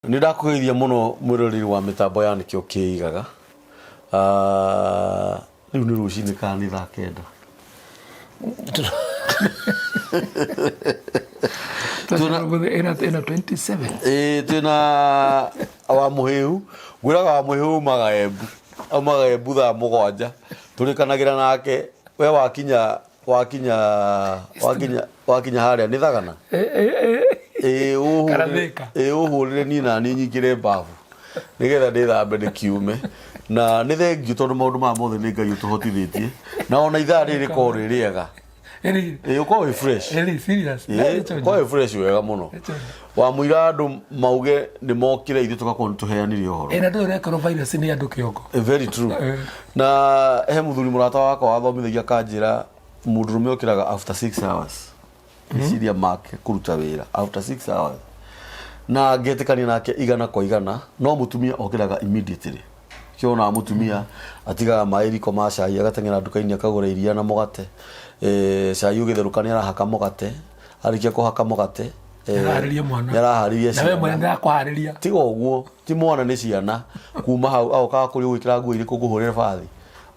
Nĩndakũgeithia mũno mwĩroreri wa mĩtambo ya nĩkĩo kĩigaga. Rĩu nĩ rũcinĩ kana nĩ thaa kenda? Ĩna 27. Twĩna wa mũhĩhu. Ngwĩraga wa mũhĩhu aumaga Embu thaa mũgwanja. Tũrĩkanagĩra nake we wakinya harĩa nĩ Thagana. Ũhũrĩre niĩ na niĩ nyingĩre mbabu nĩgetha ndĩthambe ndĩkiume. Na nĩ thengiũ tondũ maũndũ maya mothe nĩ Ngai ũtũhotithĩtie. Na ona ithaa rĩrĩ rĩkorwo rĩ rĩega. Ũkorwo wĩ fresh. Ũkorwo wĩ fresh wega mũno. Wamũira andũ mauge nĩ mokire ithuĩ tũgakorwo nĩ tũheanire ũhoro. Na ndũrĩ rekorwo virus nĩ andũ kĩongo. Very true. Na he mũthuri mũrata wakwa wathomithagia kanjĩra mũndũrũme okĩraga after 6 hours. Meciria make kũruta wĩra after 6 hours. Na ngetĩkania nake igana kwa igana, no mũtumia okĩraga immediately. Kĩona mũtumia atigaga maĩ riko ma cai agateng'era nduka-inĩ akagũra iria na mũgate. Cai ũgĩtherũka nĩ arahaka mũgate, arĩkia kũhaka mũgate nĩaraharĩria ciana. Na we mwene ndakũharĩria. Tiga ũguo, ti mwana nĩ ciana. Kuma hau agokaga kũrĩ gwĩkĩra nguo irĩkũ ngũhũrĩre bathi.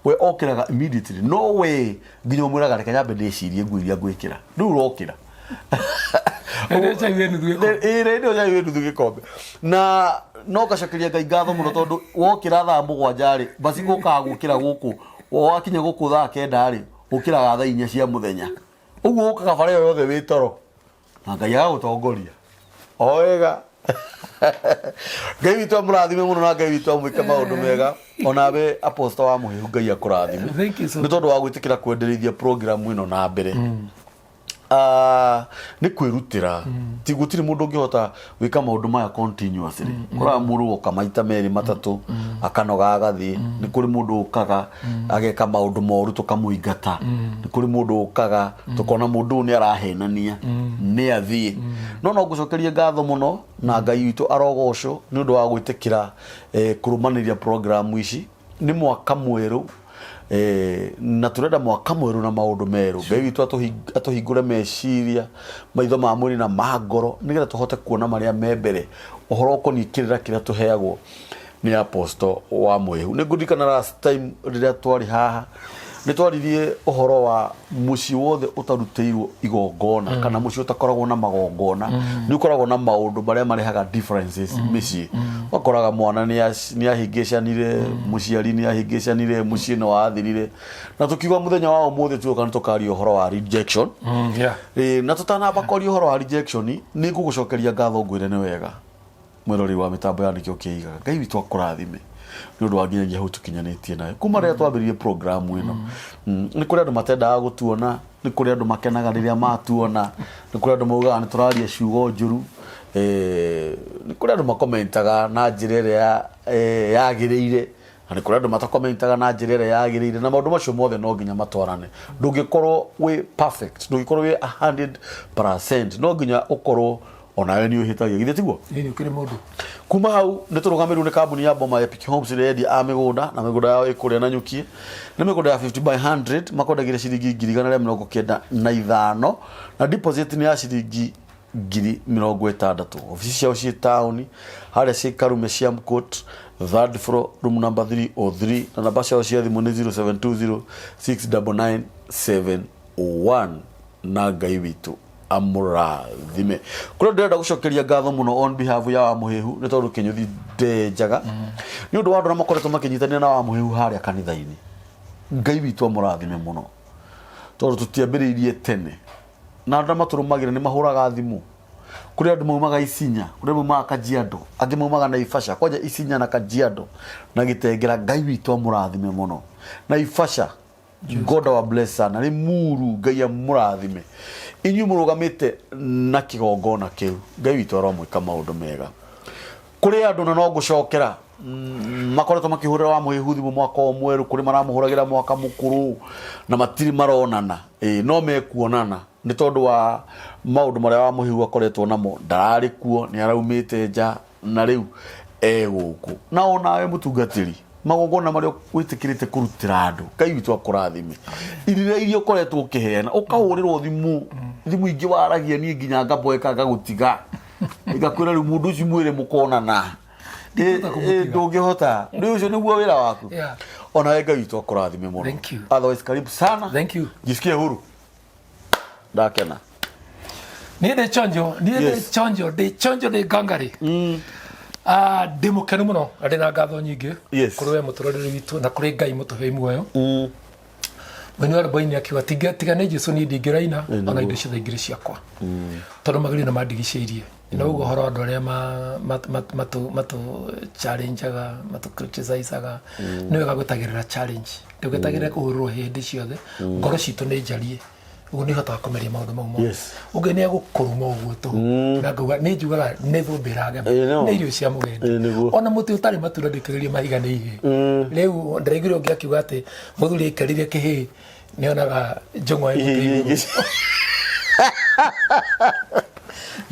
We okĩraga immediately. No way nginya ũmwĩraga reke nyambe ndĩcirie nguo iria ngwĩkĩra. Rĩu ũrokĩra. Ndio chai nuthu gĩkombe. Na no gacokeria Ngai ngatho mũno tondũ wokĩra thaa mũgwanja rĩ basi gũkaga gũkĩra gũkũ wakinya gũkũ thaa kenda rĩ ũkĩraga thaa 4 cia mũthenya. Ũguo ũkaga bara yothe wĩ toro. Na Ngai agagũtongoria. O wega. Ngai witũ amũrathime mũno na Ngai witũ amwĩke maũndũ mega. Ona we apostle wa mũhĩhu Ngai akũrathime. Nĩ tondũ wa gwĩtĩkĩra kwenderithia program ĩno na mbere. Nĩ kwĩrutĩra. Ti gũtirĩ mũndũ ũngĩhota gwĩka maũndũ maya continuously. Kũraga mũndũ ũgoka maita merĩ matatũ akanoga agathiĩ. Nĩ kũrĩ mũndũ ũkaga ageka maũndũ moru tũkamũingata. Nĩ kũrĩ mũndũ ũkaga tũkona mũndũ nĩ arahenania nĩ athiĩ. No ngũcokeria ngatho mũno na Ngai witũ arogocwo nĩ ũndũ wa gwĩtĩkĩra kũrũmanĩrĩria program ici. Nĩ mwaka mwerũ. Na turenda mwaka mwerũ na maũndũ merũ. Ngai witũ atũhingũre meciria maitho ma mwĩrĩ na ma ngoro nĩgetha tũhote kuona marĩa me mbere. Ũhoro ũkoniĩ kĩrĩra kĩrĩa tũheagwo nĩ apostle wa mũhĩhu. Nĩ ngũririkana last time rĩrĩa twarĩ haha nĩ twaririe ũhoro wa mũciĩ wothe ũtarutĩirwo igongona kana mũciĩ ũtakoragwo na magongona. Nĩ ũkoragwo na maũndũ marĩa marehaga differences mĩciĩ. Wakoraga mwana nĩ ahĩngĩcanire, mũciari nĩ ahĩngĩcanire, mũciĩ nĩ wathirire. Na tũkiuga mũthenya wa ũmũthĩ tuoka nĩ tũkaria ũhoro wa rejection. Na tũtanamba kwaria ũhoro wa rejection nĩ ngũgũcokeria ngatho ngwĩre nĩ wega mwĩroreri wa mĩtambo ya nĩkĩo kĩigaga. Ngai witũ akũrathime nĩ ũndũ wa nginyagia hau tũkinyanĩtie nawe kuma rĩrĩa twambĩrĩirie program ĩno. Nĩ kũrĩ andũ matendaga gũtuona, nĩ kũrĩ andũ makenaga rĩrĩa matuona, nĩ kũrĩ andũ maugaga nĩ tũraria ciugo njũru, nĩ kũrĩ andũ makomentaga na njĩra ĩrĩa yagĩrĩire, na nĩ kũrĩ andũ matakomentaga na njĩra ĩrĩa yagĩrĩire. Na maũndũ macio mothe no nginya matwarane. Ndũngĩkorwo wĩ perfect, ndũngĩkorwo wĩ 100%, no nginya ũkorwo onawe nĩ ũhĩtagia githĩ tiguo? Nĩ ũkĩrĩ mũndũ. Kuma hau nĩ tũrũgamĩrĩirwo nĩ kambuni ya Boma Epic Homes ĩrĩa yendia mĩgũnda na mĩgũnda yao ĩkũrĩa na Nyuki. Nĩ mĩgũnda ya 50 by 100 makwendagĩria ciringi 195 na deposit nĩ ya ciringi 60,000. Ofici ciao ciĩ taũni harĩa ciĩ Karume Siam Court, 3rd floor, room number 303, na namba ciao cia thimũ nĩ 0720 69971. Na Ngai witũ amũrathime. Kũrĩa ndĩrenda gũcokeria ngatho mũno on behalf ya wa mũhĩhu nĩ tondũ Kĩnyũthi ndenjaga nĩ ũndũ wa andũ arĩa makoretwo makĩnyitanĩra na wa mũhĩhu harĩa kanitha-inĩ. Ngai witũ amũrathime mũno tondũ tũtiambĩrĩirie tene na andũ arĩa matũrũmagĩrĩra nĩ mahũraga thimũ. Kũrĩ andũ maumaga Isinya, kũrĩ maumaga Kajiado, angĩ maumaga Naivasha, kwanja Isinya na Kajiado na Gĩtengera. Ngai witũ amũrathime mũno. Naivasha God wa bless na Limuru Ngai amũrathime. Inyuĩ mũrũgamĩte na kĩgongona kĩu. Ngai witũ aromwĩka maũndũ mega. Kũrĩ andũ na no ngũcokera makoretwo makĩhũrĩra wa mũhĩhu thimũ mwaka mwerũ, kũrĩ maramũhũragĩra mwaka mũkũrũ na matirĩ maronana. No mekuonana nĩ tondũ wa maũndũ marĩa wa mũhĩhu akoretwo namo. Ndararĩ kuo, nĩ araumĩte nja na rĩu gũkũ. Na onawe mũtungatĩri magongona marĩa wĩtĩkĩrĩte kũrutĩra andũ. Ngai witũ akũrathime. Iria ũkoretwo ũkĩheana ũkahũrĩrwo thimũ ingĩ waragia niĩ nginya ngaboeka ngagũtiga. igakwira ri mundu ucio mwire mukonana ndungihota riu ucio niguo wira waku ona we Ngai tu akurathime muno otherwise karibu sana jisikie huru ndakena ni de chonjo de gangari ndi mukenu muno ari na ngatho nyingi kuri we muturoreri witu na kuri Ngai mutuhe muoyo Mwini wa rũmbaini akiuga tigane Jesu ni ndingĩraina ona indo ciothe ingĩrĩ ciakwa tondũ magĩrĩ na mandigicĩirie na ũguo ũhoro wa andũ arĩa matũ challengeaga matũ criticizeaga nĩ wega gwĩtagĩrĩra challenge ndũgĩtagĩrĩra kũhũrĩrwo hĩndĩ ciothe ngoro citũ nĩ njariĩ ũguo nĩ hotaga kũmeria maũndũ mau mothe ũngĩ nĩ egũkũruma ũguo tũ na ngauga nĩ njugaga nĩ thũmbĩra ngema nĩ irio cia mũgeni ona mũtĩ ũtarĩ matunda ndĩkĩrĩria mahiga nĩ ihĩ rĩu ndĩraiguire ũngĩ akiuga atĩ mũthuri aikarire kĩhĩ nĩonaga njũng'wa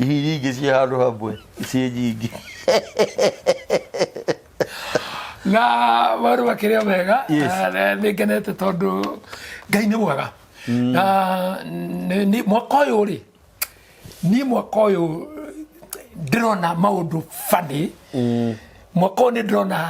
nyingĩ ciĩ handũ hamwe ciĩ nyingĩ na maũndũ makĩrĩa mega nĩ ngenete tondũ Ngai nĩ mwega na mwaka ũyũ rĩ niĩ mwaka ũyũ ndĩrona maũndũ funny mwaka ũyũ nĩ ndĩrona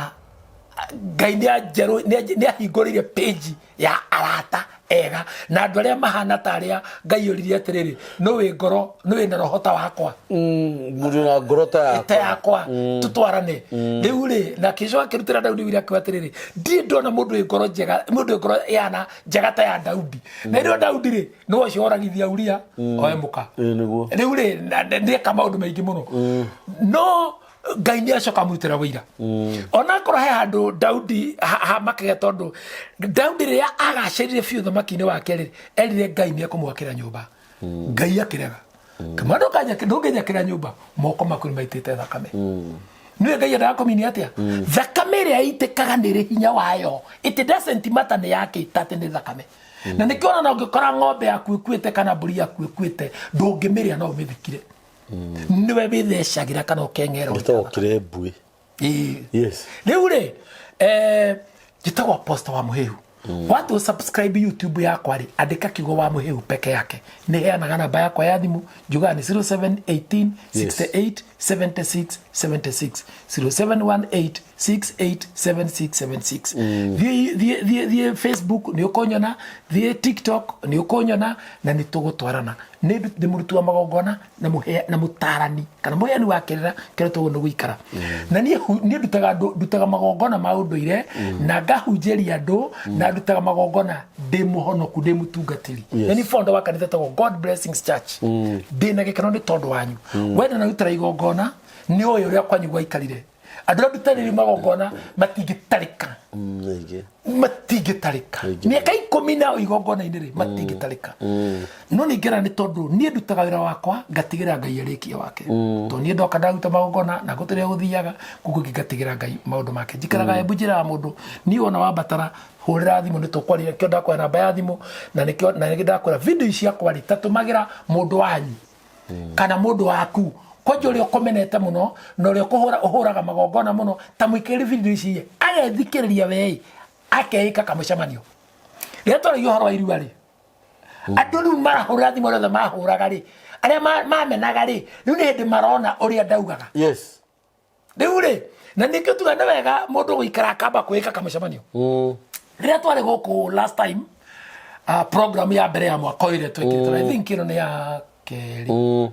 Ngai nĩ ahingũrĩire page ya arata ega na andũ arĩa mahana ta arĩa Ngai ũririe atĩrĩrĩ nĩ ngoro nĩ na roho ta wakwa mũndũ na ngoro ta yakwa tutwarane rĩu rĩ na kĩcoka kĩrutĩra Daudi wĩra akiuga atĩrĩrĩ ndirĩ ndona mũndũ wĩ ngoro njega mũndũ wĩ ngoro yana njega ta ya Daudi na rĩu Daudi rĩ nĩwe ũcio oragithia Uria oe mũka rĩu rĩ nĩeka maũndũ maingĩ mũno no Ngai nĩ acoka mũrutĩra wĩra ona korwo he handũ Daudi hamakĩge tondũ Daudi rĩrĩa agacĩrire biũ thamaki-inĩ wake rĩ erire Ngai nĩ ekũmwakĩra nyũmba Ngai akĩrega kamando ndũngĩnyakĩra nyũmba moko maku nĩ maitĩte thakame nĩwe Ngai endaga kũminia atĩa thakame ĩrĩa ĩitĩkaga nĩ ĩrĩ hinya wayo it doesn't matter nĩ yakĩta atĩ nĩ thakame na nĩkĩo ona ũngĩkora ng'ombe yaku ĩkuĩte kana mbũri yaku ĩkuĩte ndũngĩmĩrĩa no ũmĩthikire niwe wĩthecagĩra kana ũkeng'era ũkĩre mbui rĩu rĩ njĩtagwo Apostle wa Mũhĩhu watu subscribe YouTube yakwa rĩ andĩka kiugo wa Mũhĩhu peke yake nĩ heanaga namba yakwa ya thimũ njugaga nĩ 0718 68 76 76 0718 68 76 76 thiĩ Facebook nĩ ũkũnyona thiĩ TikTok nĩ ũkũnyona na nĩ tũgũtwarana nĩ mũruti wa magongona na mũtarani kana mũheani wa kĩrĩra kĩrĩa tũgũna gũikara na niĩ ndutaga magongona ma ũndũire na ngahunjĩria andũ na ndutaga magongona ndĩ mũhonoku ndĩ mũtungatĩri nĩ founder wa kanitha tagwo God Blessings Church ndĩ na gĩkeno nĩ tondũ wanyu wenda na rutĩra igongona nĩ ũyũ ũrĩa kwanyu gwaikarire andũ arĩa ndutanĩri magongona matingĩtarĩka mĩaka 10 nao igongona-inĩ rĩ matingĩtarĩka no nĩngera nĩ tondũ niĩ ndutaga wĩra wakwa ngatigĩra Ngai arĩkie wake tondũ niĩ ndoka ndaruta magongona na gũtirĩ gũthiaga kuguo ngatigĩra Ngai maũndũ make njikaraga Embu njĩra ya mũndũ niĩ ona wabatara hũrĩra thimũ nĩ tũkwaria kĩo ndakwĩra namba ya thimũ na nĩkĩo ndakwĩra video ici ciakwa rĩ tatũmagĩra mũndũ wanyu kana mũndũ waku kwanja ũrĩa ũkomenete mũno na ũrĩa ũhũraga magongona mũno ta mũikĩrĩri video ici agethikĩrĩria wei akeika kamũcemanio rĩrĩa twaragia ũhoro wa irua rĩ andũ rĩu marahũrĩra thimũ rĩothe mahũraga rĩ arĩa mamenaga rĩ rĩu nĩ hĩndĩ marona ũrĩa ndaugaga rĩu rĩ na nĩkĩo tuga nĩ wega mũndũ gũikara akamba kwĩka kamũcemanio rĩrĩa twarĩ gũkũ last time program ya mbere ya mwaka ũyũ twĩkĩte I think ĩno nĩ ya kerĩ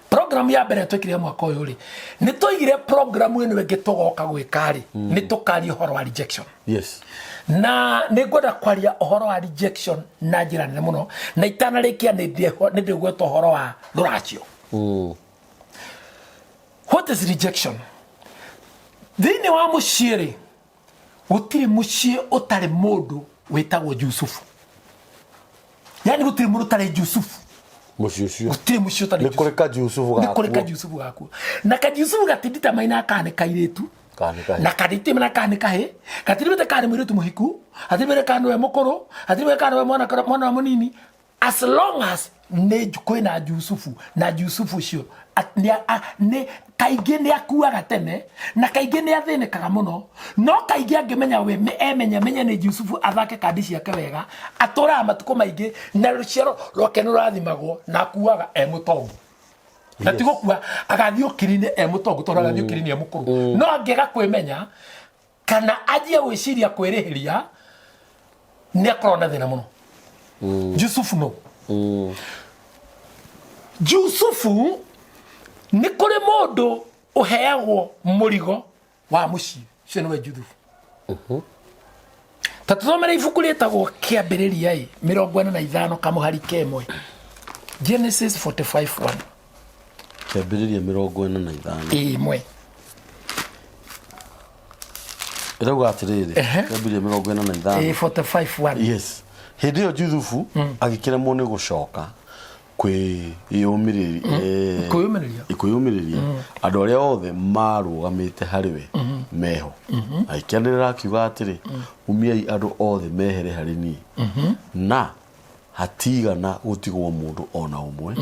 program ya mbere twekire mwaka ũyũ rĩ nĩ tũigire program ĩno ĩngĩ tũgoka gwĩka rĩ nĩ tũkaria ũhoro wa rejection na nĩ ngwenda kwaria ũhoro wa rejection na njĩra nene mũno na itanarĩkia nĩ ndĩgweta ũhoro wa rũracio what is rejection thĩinĩ wa mũciĩ rĩ gũtirĩ mũciĩ ũtarĩ mũndũ wĩtagwo Jusufu yani gũtirĩ mũndũ ũtarĩ Jusufu gũtirĩ mũciĩ ũtarĩ nĩ kũrĩ ka Jusufu gaku na ka Jusufu gatindita maina kana kairĩtu na kaditimena kana kahĩ gatirĩte kana mũirĩtu mũhiku gatirĩte kana we mũkũrũ gatirĩte kana we mwana mũnini as long as kwĩna Jusufu na Jusufu cio nĩ kaingĩ nĩ akuaga tene na kaingĩ nĩ athĩnĩkaga mũno, no kaingĩ angĩmenya we menye nĩ Jusufu athake kandi ciake wega, atũraga matukũ maingĩ na rũciaro rwake nĩ rũrathimagwo na akuaga mũtongu. Na ti gũkua agathiĩ ũkiri-inĩ mũtongu tondũ agathiĩ ũkiri-inĩ mũkũrũ, no angĩaga kwĩmenya kana anjie gwĩciria kwĩrĩhĩria nĩ akorwo na thĩna mũno. Jusufu no. Jusufu nĩ kũrĩ mũndũ ũheagwo mũrigo wa mũciĩ, ũcio nĩwe Jusufu. Ta tũthomere ibuku rĩtagwo Kĩambĩrĩria 45 kamũhari kemwe. Genesis 45:1. Kĩambĩrĩria 45. Imwe. Irauga atĩrĩrĩ, Kĩambĩrĩria 45. 45:1. Yes. Hĩndĩ ĩyo Jusufu agĩkĩremwo nĩ gũcoka kwĩyũmĩrĩria andũ arĩa othe marũgamĩte harĩ we meho, agĩkĩanĩrĩra akiuga atĩrĩ, umiai andũ othe mehere harĩ niĩ, na hatigana gũtigwo mũndũ ona ũmwe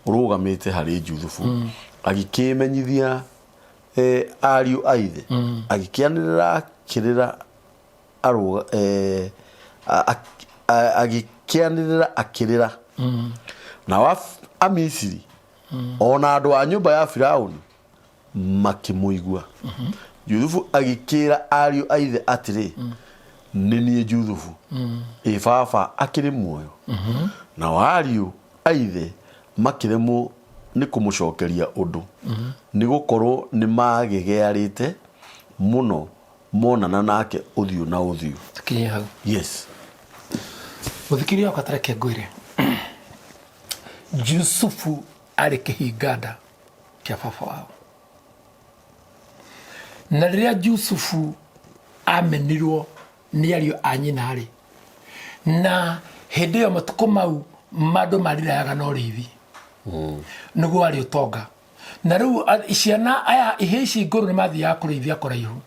ũrũgamĩte harĩ Jusufu. Agĩkĩmenyithia ariũ a ithe, agĩkĩanĩrĩra akĩrĩra agĩkĩanĩrĩra akĩrĩra. Na Amisiri ona andũ a nyũmba ya Firaũni makĩmũigua. Jusufu agĩkĩra ariũ a ithe atĩrĩ, nĩ niĩ Jusufu, baba akĩrĩ muoyo. Na ariũ a ithe makĩremwo nĩ kũmũcokeria ũndũ, nĩ gũkorwo nĩ magĩgearĩte mũno monana nake ũthiũ na ũthiũ. Tukinye hau. Yes. Mũthikĩria wakwa tareke ngwĩre, Jusufu arĩ kĩhinganda kĩa baba wao. Na rĩrĩa Jusufu amenirwo nĩ ariũ a nyina rĩ, na hĩndĩ ĩyo matukũ mau mandũ marirayaga na ũrĩithi, nĩguo arĩ ũtonga. Na rĩu ciana aya ihĩĩ ici ngũrũ nĩ mathiaga kũrĩithia kũraihu,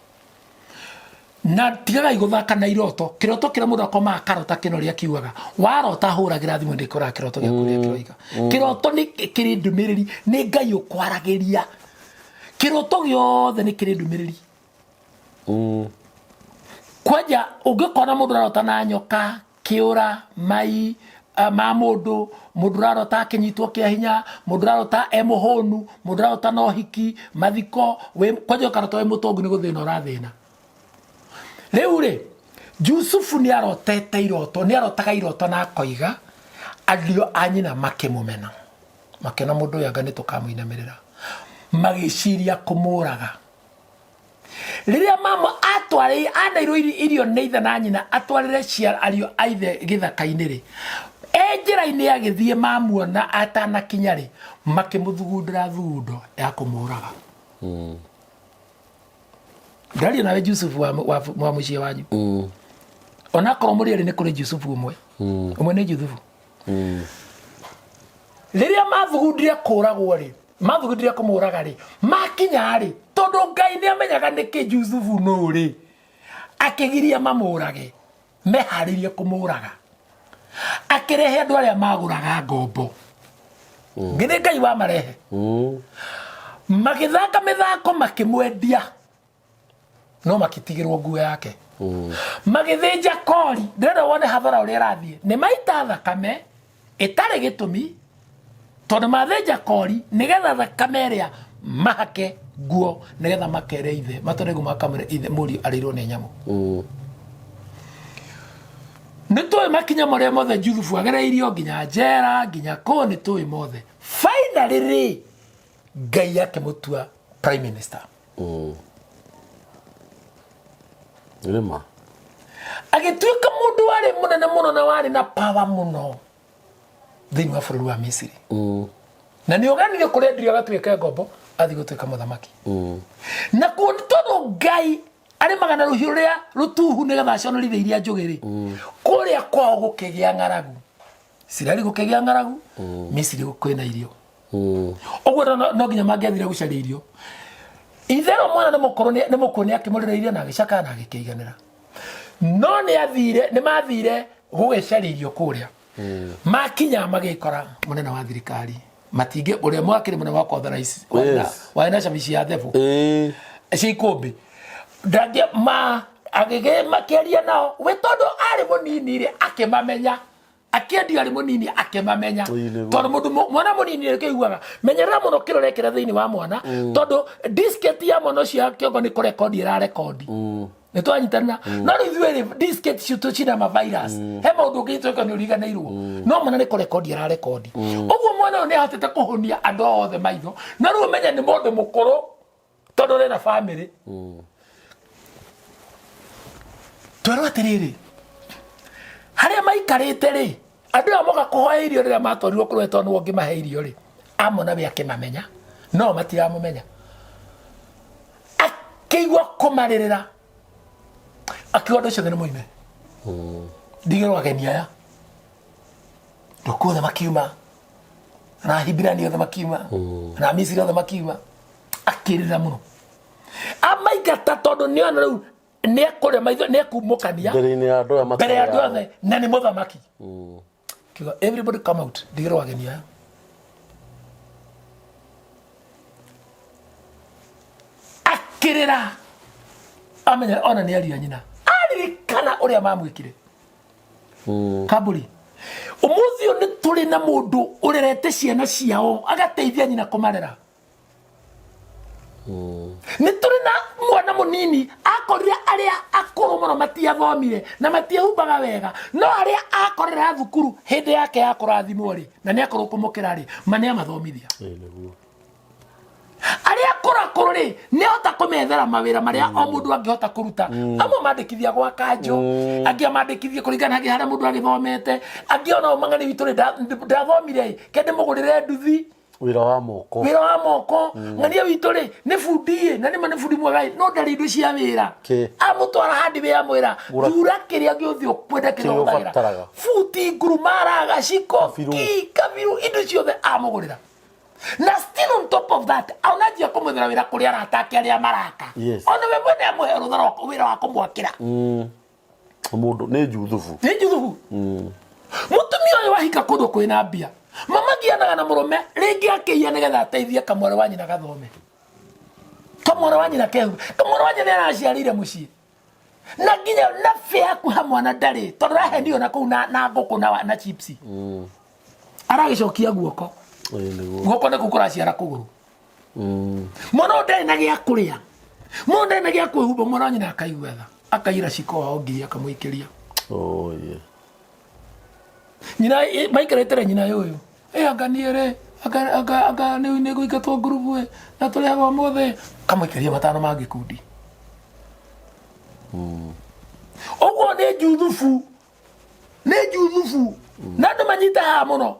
na tigaga igũthaka na iroto. Kĩroto kĩrĩa mũndũ akomaga karota kĩno rĩa kiugaga, warota hũragĩra thimũ ndĩkoraga kĩroto gĩaku rĩa kĩroiga. Kĩroto nĩ kĩrĩ ndũmĩrĩri, nĩ Ngai ũkwaragĩria. Kĩroto gĩothe nĩ kĩrĩ ndũmĩrĩri. Kwanja ũngĩkona mũndũ ararota na nyoka, kĩũra, mai ma mũndũ ararota akĩnyitwo kĩa hinya, mũndũ ararota mũhũnu, mũndũ ararota na ũhiki, mathiko, kwanja ũkarota mũtongu nĩ gũthĩna ũrathĩna. Rĩu rĩ, Jusufu nĩ arotete iroto, nĩ arotaga iroto na akoiga, ariũ a nyina makĩmũmena, makĩona mũndũ ũyũ anga nĩ tũkamũinamĩrĩra, magĩciria kũmũraga. Rĩrĩa mama anairwo irio nĩ ithe na nyina, atwarĩre ariũ a ithe gĩthaka-inĩ rĩ, njĩra-inĩ agĩthiĩ mamuona atanakinya rĩ, makĩmũthugundĩra thundo ya kũmũraga. Ndaria nawe Jusufu wa mũciĩ wanyu. Onakorwo mũrĩarĩ nĩ kũrĩ Jusufu ũmwe nĩ Jusufu. Rĩrĩa mathugundire kũragwo rĩ, mathugundire kũmũraga rĩ, makinya rĩ, tondũ Ngai nĩ amenyaga nĩkĩ Jusufu no rĩ, akĩgiria mamũrage, meharĩrie kũmũraga, akĩrehe andũ arĩa magũraga ngombo. Ngĩnĩ Ngai wa marehe. Magĩthaka mĩthako makĩmwendia, no makitigĩrwo nguo yake. Magĩthĩnja kori, ndĩrenda wone hathara ũrĩa ĩrathiĩ. Nĩ maita thakame ĩtarĩ gĩtũmi, tondũ mathĩnja kori nĩgetha thakame ĩrĩa mahake nguo, nĩgetha makere ithe, matore guo makamere ithe mũriũ arĩirwo nĩ nyamũ. Nĩtũĩ makinya marĩa mothe Jusufu agereirio, nginya njera, nginya kũu nĩtũĩ mothe. Finally rĩ, Ngai akĩmũtua prime minister. Rĩma. Agĩtuĩka mũndũ warĩ mũnene mũno na warĩ na power mũno thĩinĩ wa bũrũri wa Misiri. Na nĩ oganirie kũrĩa ndio agatuĩka ngombo, athiĩ gũtuĩka mũthamaki. Na tondũ Ngai arĩmaga na rũhiũ rũrĩa rũtuhu nĩgetha aconoririe iria njũgĩ rĩ, kũrĩa kwao gũkĩgĩa ng'aragu. Isiraeli gũkĩgĩa ng'aragu, Misiri kwĩna irio. Ũguo no nginya mangĩathire gũcaria irio. Itherũ mwana nĩ mũkũrũ akĩmũrĩra irio na agĩcaka na agĩkĩiganĩra. No nĩ mathire gũgĩcaria irio kũrĩa. Makinya magĩkora mũnene wa thirikari matinge uria mwakire mwana wako authorize waina chamici ya thebu ciikumbi ndangia ma agege makiaria nao we tondu ari munini ri akimamenya akiendi ari munini akimamenya tondu mundu mwana munini ri kiguaga menyerera muno kirorekera thiini wa mwana tondu disketi ya mwana cia kiongo ni kurekodi ira rekodi ni twanyitana no rithueri disketi citu cina ma virus he maundu ngitweka ni uriganirwo no mwana ni kurekodi ira rekodi uguo mwana ni ahotete kuhunia andu othe maitho na riu menya ni mundu mukuru tondu rena family twero atiriri haria maikarite ri andu a moga kuhoya irio riria matorirwo kurwetwo ni wongi mahe irio ri amona be akimamenya no matiramumenya akigwa kumaririra akiona cio ni muime ndigirwo ageni aya ndokothe makiuma na hibirani othe makiuma na misiri othe makiuma akirira muno amaigata tondu ni ona riu ni akore maitho ni akumukania mbere ya andu othe na ni muthamaki kiuga everybody come out ndigirwo ageni aya akirira amenya ona ni aria nyina aririkana uria mamwikire kaburi umuthio ni turi na mundu urerete ciana ciao agateithia nyina kumarera ni turi na mwana munini akorire aria akuru muno matiathomire na matiahumbaga wega no aria akorera thukuru hindi yake ya kurathimwo ri na ni akorwo kumukira ri mane amathomithia aria akuru ri ni hota kumethera mawira maria o mundu angihota kuruta amwe mandikithia gwa kanjo angia mandikithia kuringana hagi haria mundu agithomete angia ona mang'ani witu ri ndathomire kende mugurire nduthi wira wa moko ng'ania witu ri ni fundie na ni mane fundi mwega no ndari ndu cia wira amutwara handi we amwira thura kiria giuthi ukwenda kiria uthagira futi ngurumara gaciko kabiru indu ciothe amugurira na still on top of that aunajia kumwethera wira kuria aratake aria maraka ona we mwene amuhe ruthara wira wa kumwakira mundu ni juthufu mutumia uyu wahika kundu kwina mbia mama gianaga na murume ringi akiia nigetha ateithie kamwara wa nyina gathome kamwara wa nyina kehu kamwara wa nyina araciarire mucii na nginya na fea kuha mwana ndari tondu rahendio na kuu na nguku na chipsi aragicokia guoko guoko ni kukuraciara kuguru mwana ndari na gia kuria mwana ndari na gia kwihumba mwana nyina akaigua tha akaira ciko wao ngiri akamwikiria nyina maikarete nyina yuyu anganiere aga ni guigatwo group na tuli aba mothe kamwikiria matano ma gikundi ogwo ni juthufu na ndu manyita ha muno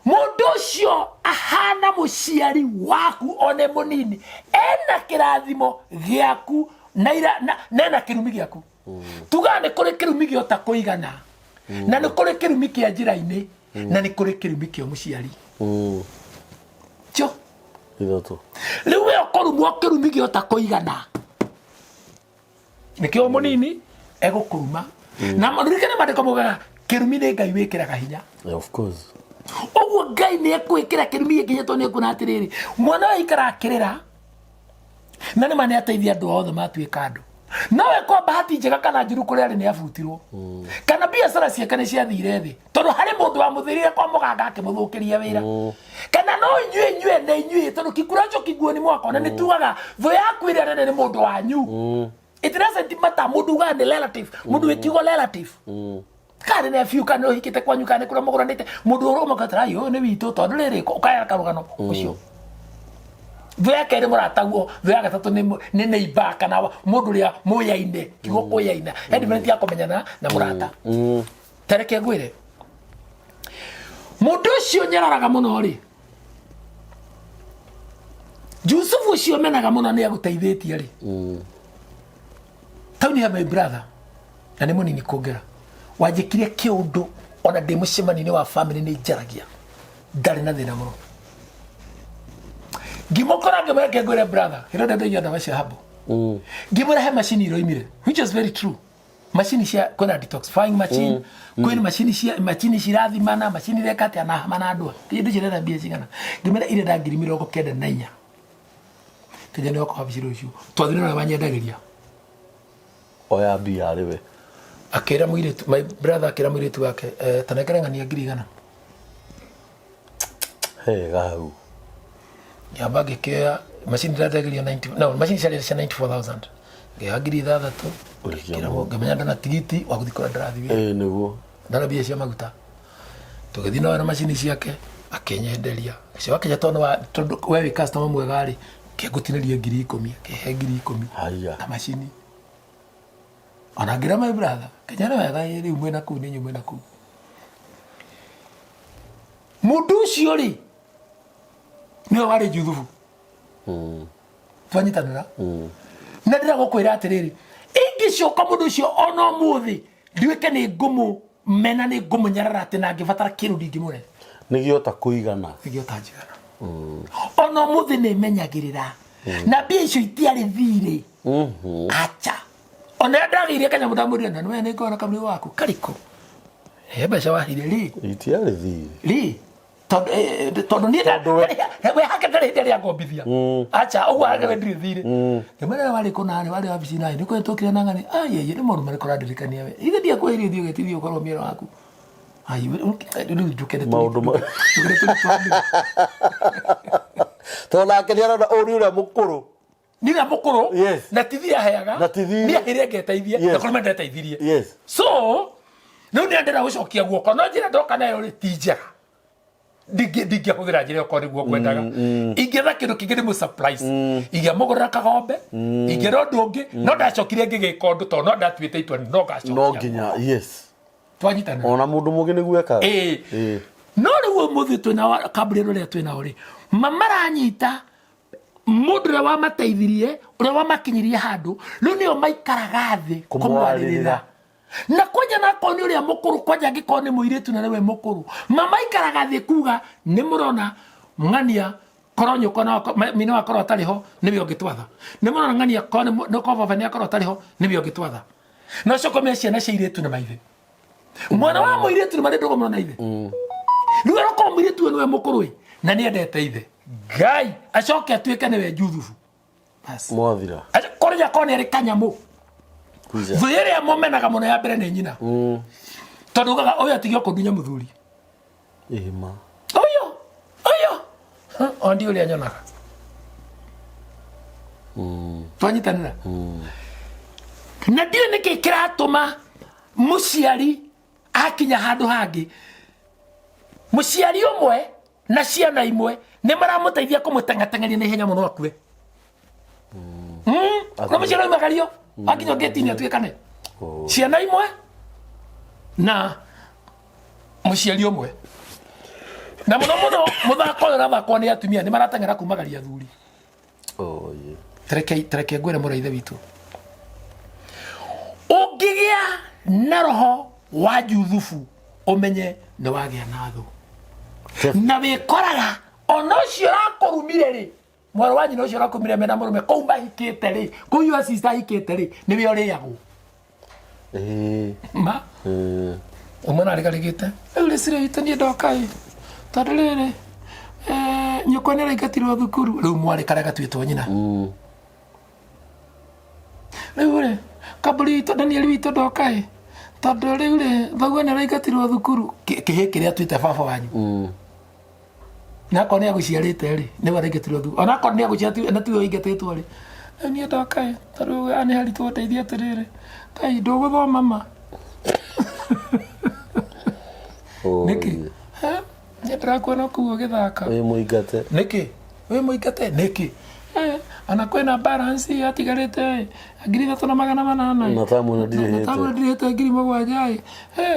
mundu ucio ahana muciari waku one munini ena kirathimo giaku na kirumi giaku tugane kuri kirumi giota kuigana na ni kuri kirumi kia njira-ini na ni kuri kirumi kia muciari tio riu we okorumwo kirumi giota kuigana nikio munini egukuruma na marikane mandiko mugaga kirumi ni ngai wikiraga hinya of course ogwo ngai ni ekwikira kirumi nginya to ni kuna atiriri mwana wa ikara akirira na ni mane ateithia andu othe matuika andu nawe kwa bahati njega kana njuru kuri ari ni abutirwo kana biacara ciake ni ciathire thi tondu hari mundu wa muthirire kwa muganga akimuthukiria wira kana no inyue na inyue tondu kikuracho kiguoni mwako na ni tugaga tho yaku iri nene ni mundu wanyu it doesn't matter mundu ga ni relative mundu wikigo relative kare na fiu kana hikite kwanyu kana kura muguranite mundu ro makatara yo ni witu tondu riri ukaya karugano ucio vya kere murataguo vya gatatu ni neiba kana mundu ria muyaine kigo kuyaina ediment ya kumenyana na murata tareke gwire mundu cio nyararaga muno ri Yusufu cio menaga muno ni aguteithitie ri tauni ha my brother na ni munini kongera wajikirie kiundu ona ndi mucemani-ini wa family ni njaragia ndari na thina muno ngimokora ngemeke ngwire brother hiro ndendo yona wacia habo ngimura he machine iroimire which is very true macini cia kwina detoxifying machine kwina macini cirathimana macini rekate ana manandwa kindu cirenda mbia cigana ngimera ile da 94 kenya ni okwa biciro cio twathire na banyendagiria oya mbia riwe akira muiretu my brother akira muiretu wake tanekerengania ngirigana gau yamba gikea macini irategeria 90 no macini cia 94,000 ngihagiri thathatu kira mo ngamenya ndana tigiti wa guthikora ndarathi niguo ndana bia cia maguta tugithi no na macini ciake akenyenderia cio akenya tono wa we customer mwega ri kegutiniria 10,000 kehe 10,000 haya na macini ona ngira my brother kenya na wega ri mwena ku ni nyumena ku mundu cio ri ni wari juthufu twanyitanira na ndira gukwira atiriri ingicoka mundu ucio ona muthi ndiweke ni ngumu mena ni ngumu nyarara ati na ngibatara kiru ndingimure nigiota kuigana nigiota njigana ona muthi ni menyagirira na bia icio itiari thire acha ona ndagire kanya mudamuria na we ni ngona kamri waku kariko mbeca wahire ri itiari thire ri tondu ni we hake ndari ndari agombithia acha ogwa hake ndiri thire ngemera wali kunani wali wabici nai ni kwetokira nangani ayeye ni moru mari korandirikania we ithe dia kwiri thio getithio ukorwo miero waku ai ndu ndukende maundu ma tona kenya na uri ura mukuru nira mukuru yes. na tithia heaga ni ahire ngeteithia na kolma ndeteithirie yes. So no ni ndera gucokia guoko no njira ndoka nayo ri tijega dingia huthira njira ko niguo kwendaga ingetha kindu kingiri mu surprise igia mogorera kagombe igira ndungi no ndacokire ngigika undu to no ndatuite itwa no gacokia no nginya yes twanyitana ona mundu mugi niguo eka no riu muthi twina kabrero ria twina uri mamaranyita mundu wa mateithirie uria wa makinyirie handu riu nio maikaraga thi kumwaririra na kwanja na koni uria mukuru kwanja ngikoni muiretu na we mukuru mama ikaraga thi kuga ni murona ngania koronyo kona mino akoro atariho nibyo ngitwatha ni murona ngania koni no kova ni akoro atariho nibyo ngitwatha no coko mecia na ciiretu na maithe mwana wa muiretu ni marindu murona ithe riu aroko muiretu ni we mukuru na ni endete ithe gai acoke atuike ni we juthufu bas mwathira korja koni ari kanyamu Vuyere ya momenaga muno ya mbere ni nyina. Tondu gaga oyo atigio kundunya muthuri. Ima. Oyo. Ondi uri anyonaga. Twanyitanira. Na ndio niki kiratuma muciari akinya handu hangi. Muciari umwe na ciana imwe ni maramuteithia kumutengatengeria na ihenya muno akue. Na muciari magario akinya getini atuikane ciana imwe na muciari umwe na muno muthako ora thako ni atumia ni maratengera kumagaria thuri treke ngwire muraithe witu ungigia na roho wa juthufu umenye ni wagia na thu na wikoraga ono cio rakurumire ri mwaro wanyu no cio rakumire mena murume koumba hikite ri kuyu assista hikite ri ni we oriago ma umwana arigarigite ule sire itani ndokai tadalere nyoko ni arigatirwo thukuru riu mwari karaga twitwo nyina riu kaburi to Daniel wito ndokai tadalere ule thagwa ni arigatirwo thukuru kihikire atwite baba wanyu na kone ya guciarite ri ni warigetirwo thu ona kone ya guciarite na tuwe ingetetwo ri ni ndokai taru ani haritwo ndeithia tirire kai ndogo mama niki ni ndirakuona kuo githaka we muingate niki ana kwena balance atigarite ngiri 3,800 na tamu na direte ngiri 7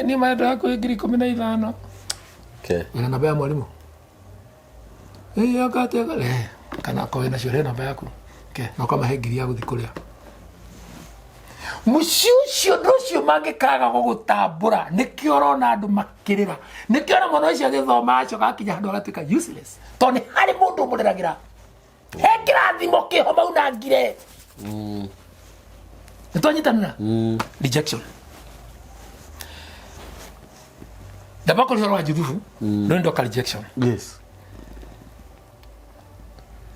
ni maenda ku ngiri 15 na namba ya mwalimu akate kana koe na shore namba yaku no kama ngiri ya guthi kuria muciucio nducio mangikaga gugutambura nikio rona andu makirira nikio na mwana ucio agithoma acio gakinya handu agatuika useless to ni hari mundu muriragira hekira thimo kiho mau na ngire nitwanyitanira rejection ndabako rwa juthubu no ndoka rejection. Yes.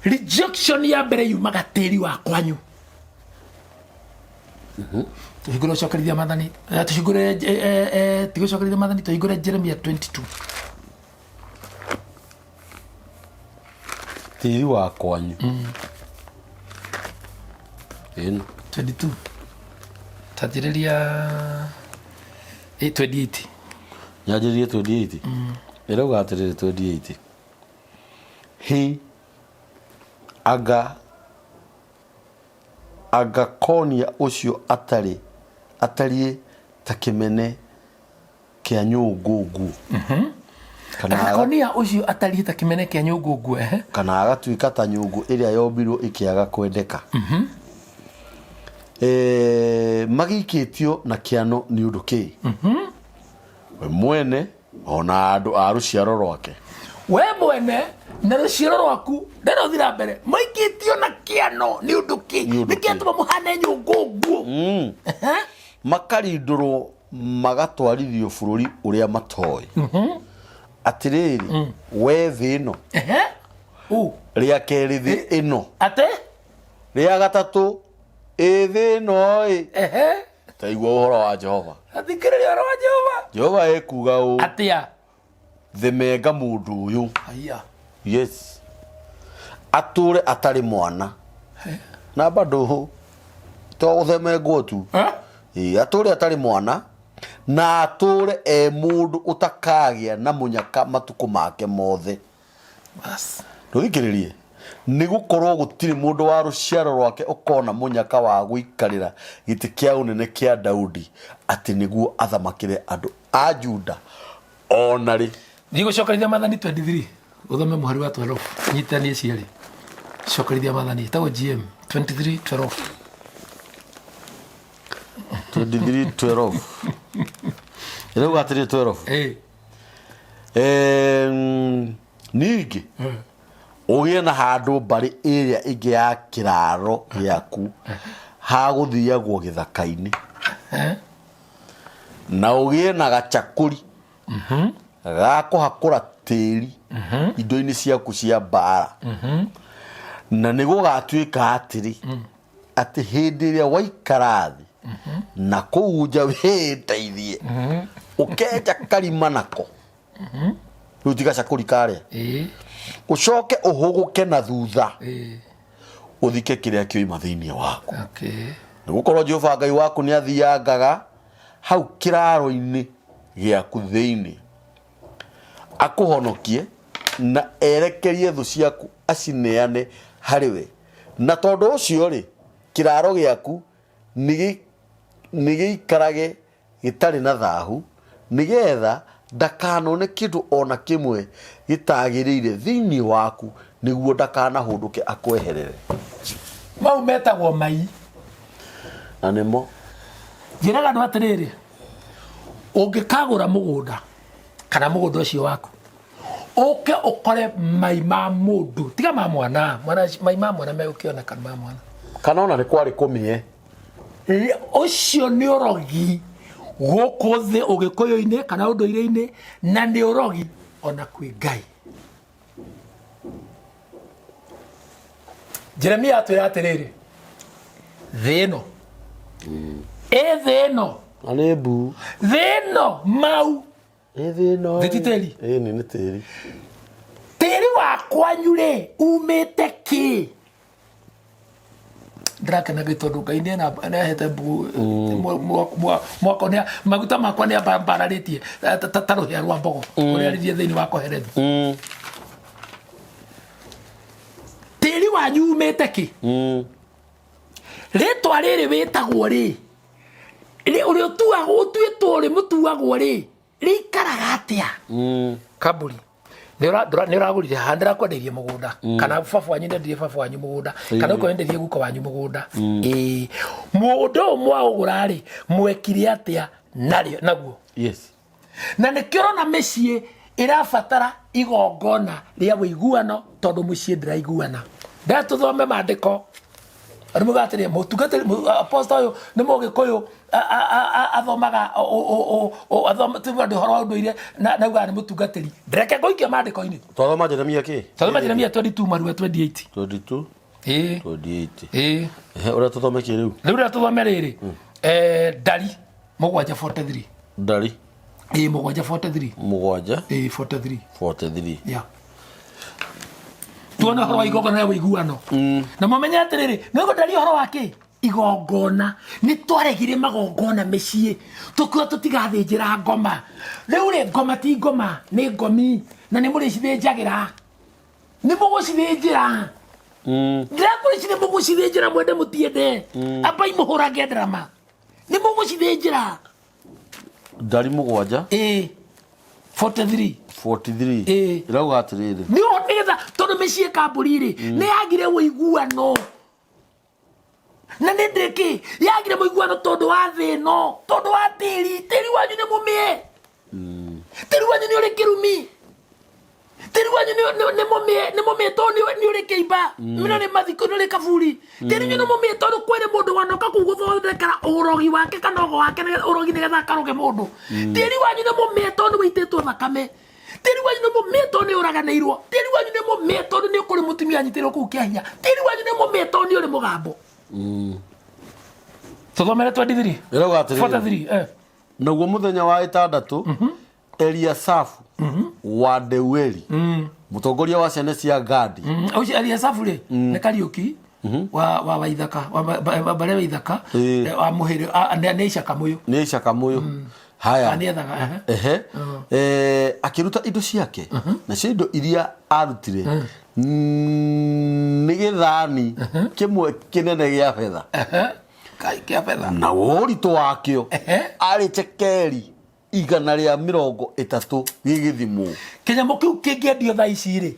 Rejection ya mbere yumaga tĩri wa kwanyu. Tuhingũre cokerithia mathani. Tuhingũre tigocokerithia mathani tuhingũre Jeremia 22. Tĩri wa kwanyu. Ĩno 22. Tajiriria 28. Nyanjĩrĩrie 28. Ĩrauga atĩrĩrĩ 28. He agakonia ucio atari ta kĩmene kĩa nyũngũngu. Agakonia ucio atari ta kĩmene kĩa nyũngũngu kana agatuĩka ta nyũngũ ĩrĩa yombirwo ĩkĩaga kwendeka. Magĩikĩtio na kĩano nĩ ũndũ kĩ? We mwene ona andũ a rũciaro rwake. We mwene na rũciaro rwaku ndĩrothira mbere maikĩtio na kĩano nĩ ũndũ kĩ? Nĩkĩatũma mũhane nyũngũngu. Makarindũrwo magatwarithio bũrũri ũrĩa matoĩ. Atĩrĩrĩ we thĩ ĩno rĩa kerĩ thĩ ĩno rĩa gatatũ thĩ ĩno taigua ũhoro wa Jehova. Athikĩrĩria ũhoro wa Jehova. Jehova ekuga ũũ atĩa themenga mũndũ ũyũ. Aya. Yes. Atũre atarĩ mwana. Na bado to gũthemengwo tu. Atũre atarĩ mwana na atũre mũndũ ũtakagĩa na mũnyaka matukũ make mothe. Bas. Ndũthikĩrĩrie. Nĩ gũkorwo gũtirĩ mũndũ wa rũciaro rwake ũkona mũnyaka wa gũikarĩra gĩtĩ kĩa ũnene kĩa Daudi atĩ nĩguo athamakĩre andũ a Juda ona rĩ. Ndigũcokerithia mathani 23 uthome mũhari wa 12 nyitanie ciarĩ. Cokerithia mathani tago GM 23:12. 23:12. Ĩrauga atĩrĩ 12. Ningĩ ũgĩe na handũ mbarĩ ĩrĩa ĩngĩ ya kĩraro gĩaku ha gũthiagwo gĩthaka-inĩ. Na ũgĩe na gacakũri ga kũhakũra tĩri indo-inĩ ciaku cia mbara. Na nĩ gũgatuĩka atĩrĩ atĩ hĩndĩ ĩrĩa waikara thĩ na kũu nja wĩteithie ũkenja karima nako rĩu ti gacakũri karĩa ũcoke ũhũgũke na thutha ũthike kĩrĩa kĩoima thĩinĩ waku. Nĩ gũkorwo Jehova Ngai waku nĩ athiangaga hau kĩraro-inĩ gĩaku thĩinĩ akũhonokie na erekerie thũ ciaku acineane harĩ we. Na tondũ ũcio rĩ kĩraro gĩaku nĩ gĩikarage gĩtarĩ na thahu nĩgetha ndakanone kĩndũ ona kĩmwe gĩtagĩrĩire thĩinĩ waku nĩguo ndakanahũndũke akweherere. Mau metagwo mai. Na nĩmo njĩraga andũ atĩrĩrĩ ũngĩkagũra mũgũnda kana mũgũnda ũcio waku ũke ũkore mai ma mũndũ tiga ma mwana mai ma mwana megũkĩoneka ma mwana kana ona nĩ kwarĩ kũmĩe ũcio nĩ ũrogi gũkũ thĩ ũgĩkũyũ-inĩ kana ũndũire-inĩ na nĩ ũrogi ona kwĩ Ngai. Jeremia atwĩra atĩrĩrĩ thĩ ĩno thĩ ĩno na nĩ mbu thĩ ĩno mau thĩ ĩno thĩ ti tĩri nĩ tĩri. Tĩri wa kwanyu rĩ umĩte kĩ? Ndrakena gĩtondũ Ngai nĩ ahete mbu mwako nĩ maguta makwa nĩ ambararĩtie ta rũhĩa rwa mbogo ũrĩa rĩthiĩ thĩinĩ wa koherethi. Tĩri wanyu umĩte kĩ? Rĩtwa rĩrĩ wĩtagwo rĩ ũrĩa ũtuĩtwo rĩ mũtuagwo rĩ rĩikaraga atĩa? Kambũri nĩ ũragũrire handũ ndĩrakwenderia mũgũnda kana baba wanyu ndenderie baba wanyu mũgũnda kana ũkwenderia guka wanyu mũgũnda. Mũgũnda ũyũ mwaũgũra rĩ mwekire atĩa naguo? Na nĩkĩo ũrona mĩciĩ ĩrabatara igongona rĩa ũiguano tondũ mũciĩ ndĩraiguana. Ndatũthome maandĩko ari mugatire mutungatiri apostle yo ni mugikuyu athomaga athoma tivando horo ndoire na uga ni mutungatiri ndreke ngoikia mandiko-ini Twathoma Jeremia ki? Twathoma Jeremia 22 marua 28 22 28 uria tuthomeke riu uria tuthome riri Ndari 7:43 Ndari 7:43 43 yeah tuona horo wa igongona rĩa ũiguano na mũmenye atĩrĩrĩ nĩguo Ndari horo wake igongona nĩ twaregire magongona mĩciĩ tũkiuga tũtigathĩnjĩra ngoma rĩu rĩ ngoma ti ngoma nĩ ngomi na nĩ mũrĩcithĩnjagĩra nĩ mũgũcithĩnjĩra ndĩrakũrĩci nĩ mũgũcithĩnjĩra mwende mũtiende ambai mũhũrange ndarama nĩ mũgũcithĩnjĩra Ndari 7 43 irauga atiriri nĩgetha tondũ mĩciĩ kambũri-rĩ nĩ yagire ũiguano na nĩ ndĩkĩ yagire mũiguano tondũ wa thĩ ĩno tondũ wa tĩri wanyu nĩ mũmĩe tĩri wanyu nĩ ũrĩ kĩrumi tĩri wanyu nĩ mũmĩe tondũ nĩ ũrĩ kĩimba mĩno nĩ mathiko nĩ ũrĩ kaburi tĩri wanyu nĩ mũmĩe tondũ kwĩrĩ mũndũ wanoka kũu gũthondekera ũrogi wake kana ũgo wake ũrogi nĩgetha akaroge mũndũ tĩri wanyu nĩ mũmĩe tondũ wĩitĩtwo thakame tĩri wanyu nĩ mũmĩe tondũ nĩ ũraganĩirwo tĩri wanyu nĩ mũmĩe tondũ nĩ ũkũrĩ mũtumia anyitĩrwo kũu kĩa hinya tĩri wanyu nĩ mũmĩe tondũ nĩ ũrĩ mũgambo tuthomere 23 irauga atiriri 43 naguo mũthenya wa 6 Eliasafu wa Deueli mũtongoria wa ciana cia Gadi ucio Eliasafu rĩ nĩ Kariuki wa Waithaka wa bare Waithaka wa muhiri nĩ Icaka Mũyũ haya nĩethaga akiruta indo ciake nacio indo iria arutire nĩ gĩthani kĩmwe kĩnene gĩa betha kĩa betha na ũritũ wakĩo arĩ cekeri 130 gĩgĩthimwo kĩnyamũ kĩu kĩngĩendio thaa ici rĩ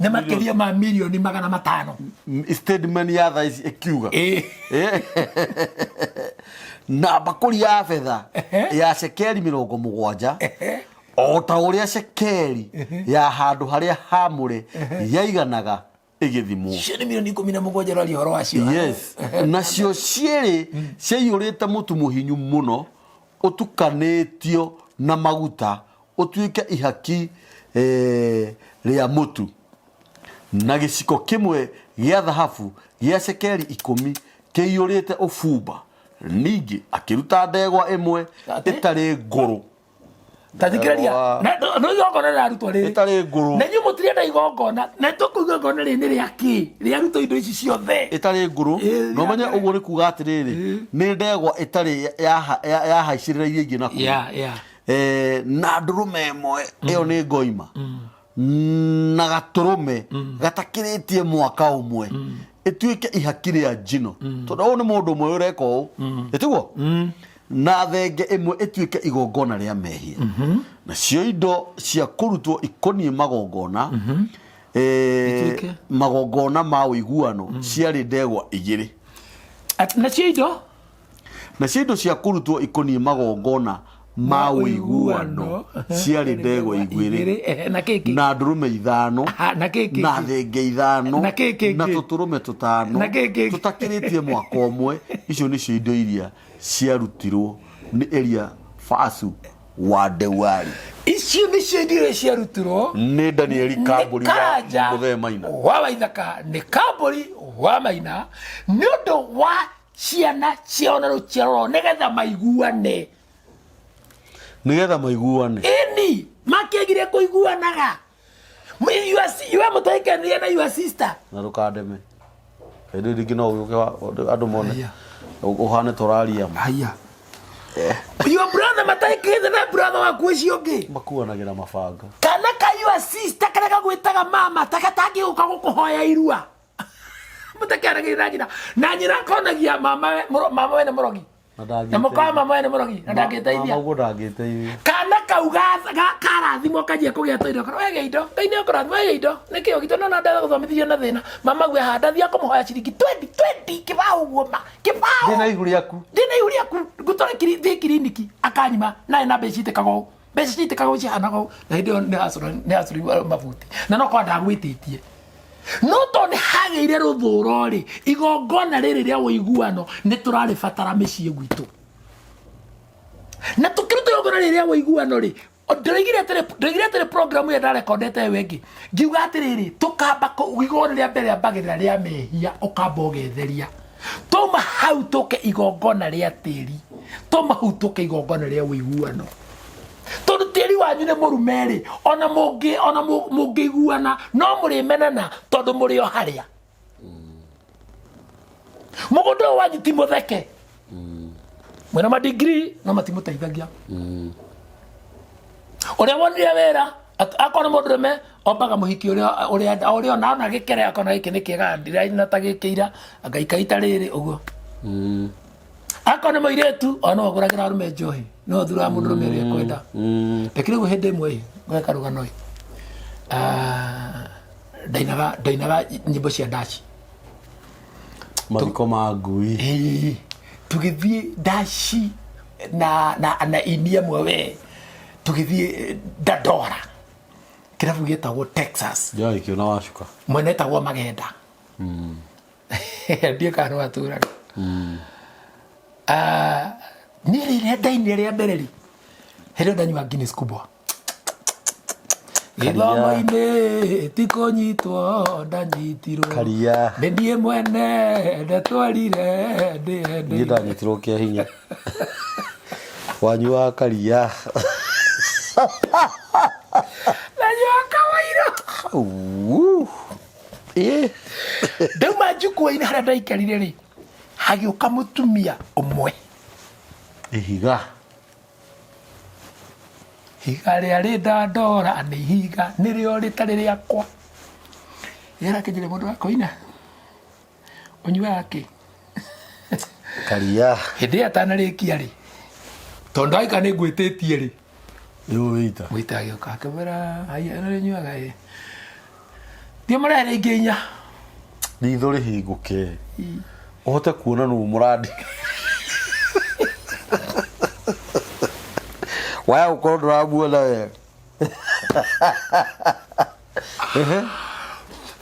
nĩ makĩria ma milioni 500 statement ya thaa ici ĩkiuga na bakũri ya betha ya cekeri 70 o ta ũrĩa cekeri ya handũ harĩa hamũre yaiganaga ĩgĩthimwo cio nĩ milioni 17 rari horo wacio yes nacio cierĩ ciaiyũrĩte mũtu mũhinyu mũno ũtukanĩtio na maguta ũtuĩke ihaki rĩa mũtu na gĩciko kĩmwe gĩa thahabu gĩa cekeri 10 kĩiyũrĩte ũbumba ningĩ akĩruta ndegwa ĩmwe ĩtarĩ ngũrũ tathikĩrĩria no igongona rĩarutwo rĩrĩ ĩtarĩ ngũrũ na inyuĩ mũtirenda igongona na tũkuga igongona rĩrĩ nĩ rĩakĩ rĩarutwo indo ici ciothe ĩtarĩ ngũrũ no menye ũguo nĩ kuga atĩrĩrĩ nĩ ndegwa ĩtarĩ yahaicĩrĩra iria ingĩ nakuo na ndũrũme ĩmwe ĩyo nĩ ngoima na gatũrũme gatakĩrĩtie mwaka ũmwe ĩtuĩke ihaki rĩa njino tondũ ũyũ nĩ mũndũ ũmwe ũreka ũũ ĩtiguo na thenge ĩmwe ĩtuĩke igongona rĩa mehia nacio indo cia kũrutwo ikoniĩ magongona magongona ma ũiguano ciarĩ ndegwa 2 nacio indo cia kũrutwo ikoniĩ magongona ma ũiguano ciarĩ ndegwa 2 na ndũrũme 5 na thenge 5 na tũtũrũme 5 tũtakĩrĩtie mwaka ũmwe icio nĩcio indo iria ciarutirwo nĩ Eliasafu wa Deueli icio nĩcio indo iria ciarutirwo nĩ Danieli Kambũri wa Mũthee Maina wa Waithaka nĩ Kambũri wa Maina nĩ ũndũ wa ciana ciao na rũciaro nĩgetha maiguane ĩni makĩagire kũiguanaga yue mũtaikanĩria na your sister na rũkandeme hĩndĩ rĩngĩ no ũgĩũke andũ mone ũhane tũraria your brother mataikĩte na brother waku ũcio ũngĩ makuanagĩra mabanga kana ka your sister kana gagwĩtaga mama takatangĩũka gũkũhoya irua mũtakĩaragĩrĩra na nyina akonagia mama we nĩ mũrogi na mũkwa mama we nĩ mũrogi na ndangĩteithia kana kau karathimwo kanjia kũgĩa toirio kana wege indo Ngai nĩ akũrathima wege indo nĩkĩo gitũ no ndatha gũthomithio na thĩna mama gwe handa thia kũmũhoya ciringi 20 kĩbao ũguo kĩbao ndĩna ihu rĩaku ngũtwara thiĩ kiriniki akanyima naĩ na mbeca citĩkaga ũcihanaga ũũ na hĩndĩ ĩyo nĩ hacũri mabuti na no kwa ndagwĩtĩtie no to nĩ hagĩire rũthũro rĩ igongona rĩrĩ rĩa ũiguano nĩ tũrarĩ batara mĩciĩ gwitũ na tũkĩruta igongona rĩrĩ rĩa ũiguano rĩ ndoigire atĩrĩ program ĩyo ndarekondete wengĩ ngiuga atĩrĩrĩ tũkamba igongona rĩa mbere rĩambagĩrĩra rĩa mehia ũkamba ũgetheria toma hau tũke igongona rĩa tĩri toma hau tũke igongona rĩa ũiguano tondũ tĩri wanyu nĩ mũrume rĩ ona mũngĩiguana no mũrĩmenana tondũ mũrĩ o harĩa mũgũnda ũyũ wanyu ti mũtheke mwĩna madigiri no matimũteithagia ũrĩa wonire wĩra akorwo nĩ mũndũrũme ombaga mũhiki ũrĩa ona gĩkere akona gĩkĩ nĩ kĩega ndiraina ta gĩkĩira angaikaita rĩrĩ ũguo akorwo nĩ mũirĩtu ona wagũragĩra arũme njohi no thura mũndũrũme ũrĩa kwenda rekire ũguo hĩndĩ ĩmwe gweka rũgano ndainaga nyĩmbo cia ndaci mathiko ma ngui tũgĩthiĩ ndaci na ini ĩmwe we tũgĩthiĩ Dandora kĩrabu gĩtagwo Texas njohi kĩona wacuka mwena ĩtagwo Magenda ndiĩ kana no atũraga niĩ rĩrĩa ndainire rĩa mbere rĩ hĩndĩ ndanyua Guinness kubwa gĩthomo-inĩ ti kũnyitwo ndanyitirwo nĩ ndiĩ mwene ndatwarire niĩ ndanyitirwo kĩa hinya wanyua karia nanyua kawairo ndauma njukua-inĩ harĩa ndaikarire rĩ hagĩũka mũtumia ũmwe ihiga rĩa rĩ Dandora nĩ ihiga nĩrĩo rĩtarĩ rĩakwa yarakĩnjĩre mũndũ wa kũina ũnyuaga kĩ karia hĩndĩ ĩyo atanarĩkia rĩ tondũ aika nĩ ngwĩtĩtie rĩ wĩita agĩũka akĩmwĩra haiya ĩno rĩnyuaga ĩ thiĩ mũrehere ingĩ inya ritho rĩhingũke ũhote kuona nũ mũrandi waya gũkorwo ndũramuona wega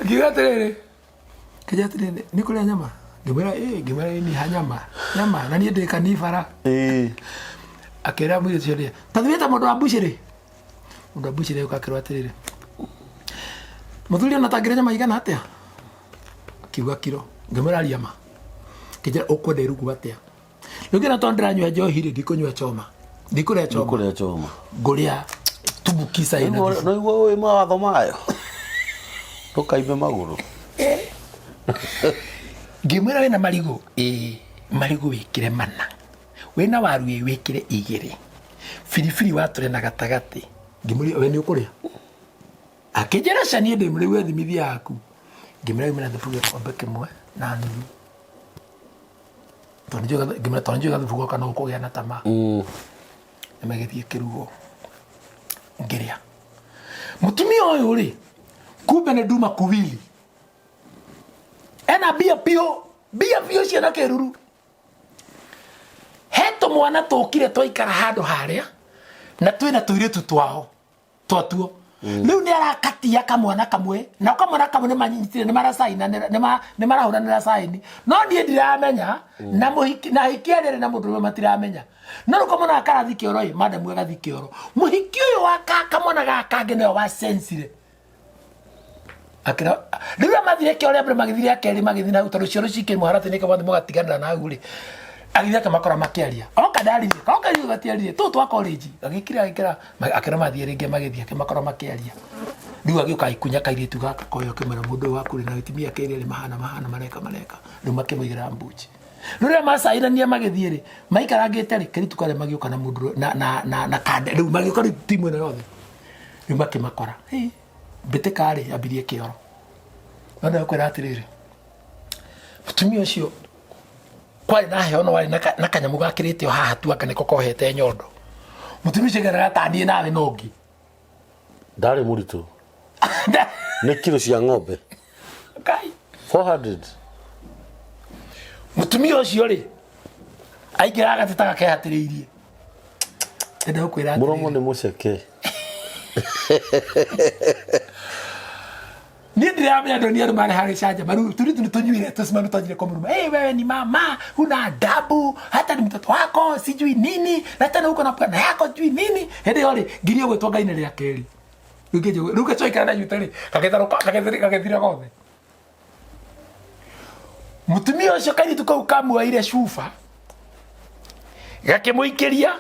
ngiuga atĩrĩrĩ kĩnja atĩrĩrĩ nĩ kũrĩa nyama ngĩmwĩra ni hanyama na niĩ ndĩ kanibara akĩra mwĩrĩ ũcio rĩ ta thuĩte mũndũ wa mbucĩrĩ mũndũ wa mbucĩrĩ ũka akĩrwo atĩrĩrĩ mũthuri ona tangĩrĩa nyama igana atĩa akiuga kiro ngĩmwĩra aria ma kĩnjĩra ũkwenda irugu atĩa rĩu ngĩna tondũ ndĩranyua njohi rĩ ndikũnyua choma ndikũrĩa choma ngũrĩa tubukisa ĩna no igua wĩ mawatho mayo ndũkaime magũrũ ngĩmwĩra wĩna marigũ marigũ wĩkĩre mana wĩna waru wĩkĩre igĩrĩ biribiri watũre na gatagatĩ ngĩmwĩra we nĩ ũkũrĩa akĩnjĩra canie ndĩ mũrĩ we thimithia yaku ngĩmwĩra wĩna thubu gĩkombe kĩmwe na nuthu tondũ njũĩ gathubu goka no ũkũgĩa na tamaa nĩmagĩthiĩ kĩrugo ngĩrĩa mũtumia ũyũ rĩ kumbe nĩ nduma kuwili ena bia pio ciana kĩruru he tũmwana tũkire twaikara handũ harĩa na twĩna tũirĩtu twatuo rĩu nĩ arakatia kamwana kamwe na kamwana kamwe nĩ manyitire nĩ maracaina nĩ marahũranĩra caini no niĩ ndiramenya na hiki arĩrĩ na mũndũ matiramenya no rĩu kamwana akarathi kĩoro madamu agathi kĩoro mũhiki ũyũ wa kamwana gakangĩ nĩyo wacensire akĩra rĩu mathire kĩoro mbere magĩthire akerĩ magĩthi na ũtaro cioro cikĩ mũharatĩ-inĩ kamwe mũgatiganĩra na hau rĩ agithia kamakora makĩaria oka ndaririe oka yu gatiarie tu twa college agĩkira akĩra mathie rĩngĩ magĩthia kamakora makĩaria rĩu agĩũka ikunya kairĩtu gaka koyo kĩmera mũndũ wa kũrĩ na gĩtimia kĩrĩ mahana mareka rĩu makĩmũigĩra mbuci rĩrĩa macainania magĩthie rĩ maikarangĩte rĩ kĩritu karĩa magĩũka na mũndũ na kande rĩu magĩũka rĩ timu ĩno yothe rĩu makĩmakora mbĩtĩka rĩ ambirie kĩoro no ndakwĩra atĩrĩrĩ mũtumia ũcio kwari na heho no wari na kanyamu gakĩrĩte o haha tu aka nĩko kohete nyondo mũtumia ũcio gerera tanie nawe nongi ndarĩ mũritũ nĩ kilo cia ng'ombe 400 mũtumia ũcio rĩ aingĩra gateta gakehatĩrĩirie ndakwĩra mũromo nĩ mũceke ni ndiramenya ndonia ndo mara hari shanja maru tunyuire tusimame tajire kwa mruma wewe ni mama una adabu hata ni mtoto wako sijui nini na tena uko na bwana yako sijui nini hende yole girio gwetwa gaine ria keri ruke choi kana yutari kakethira gothe mutumia ucio kaini tukaukamua ile shufa gakimuikiria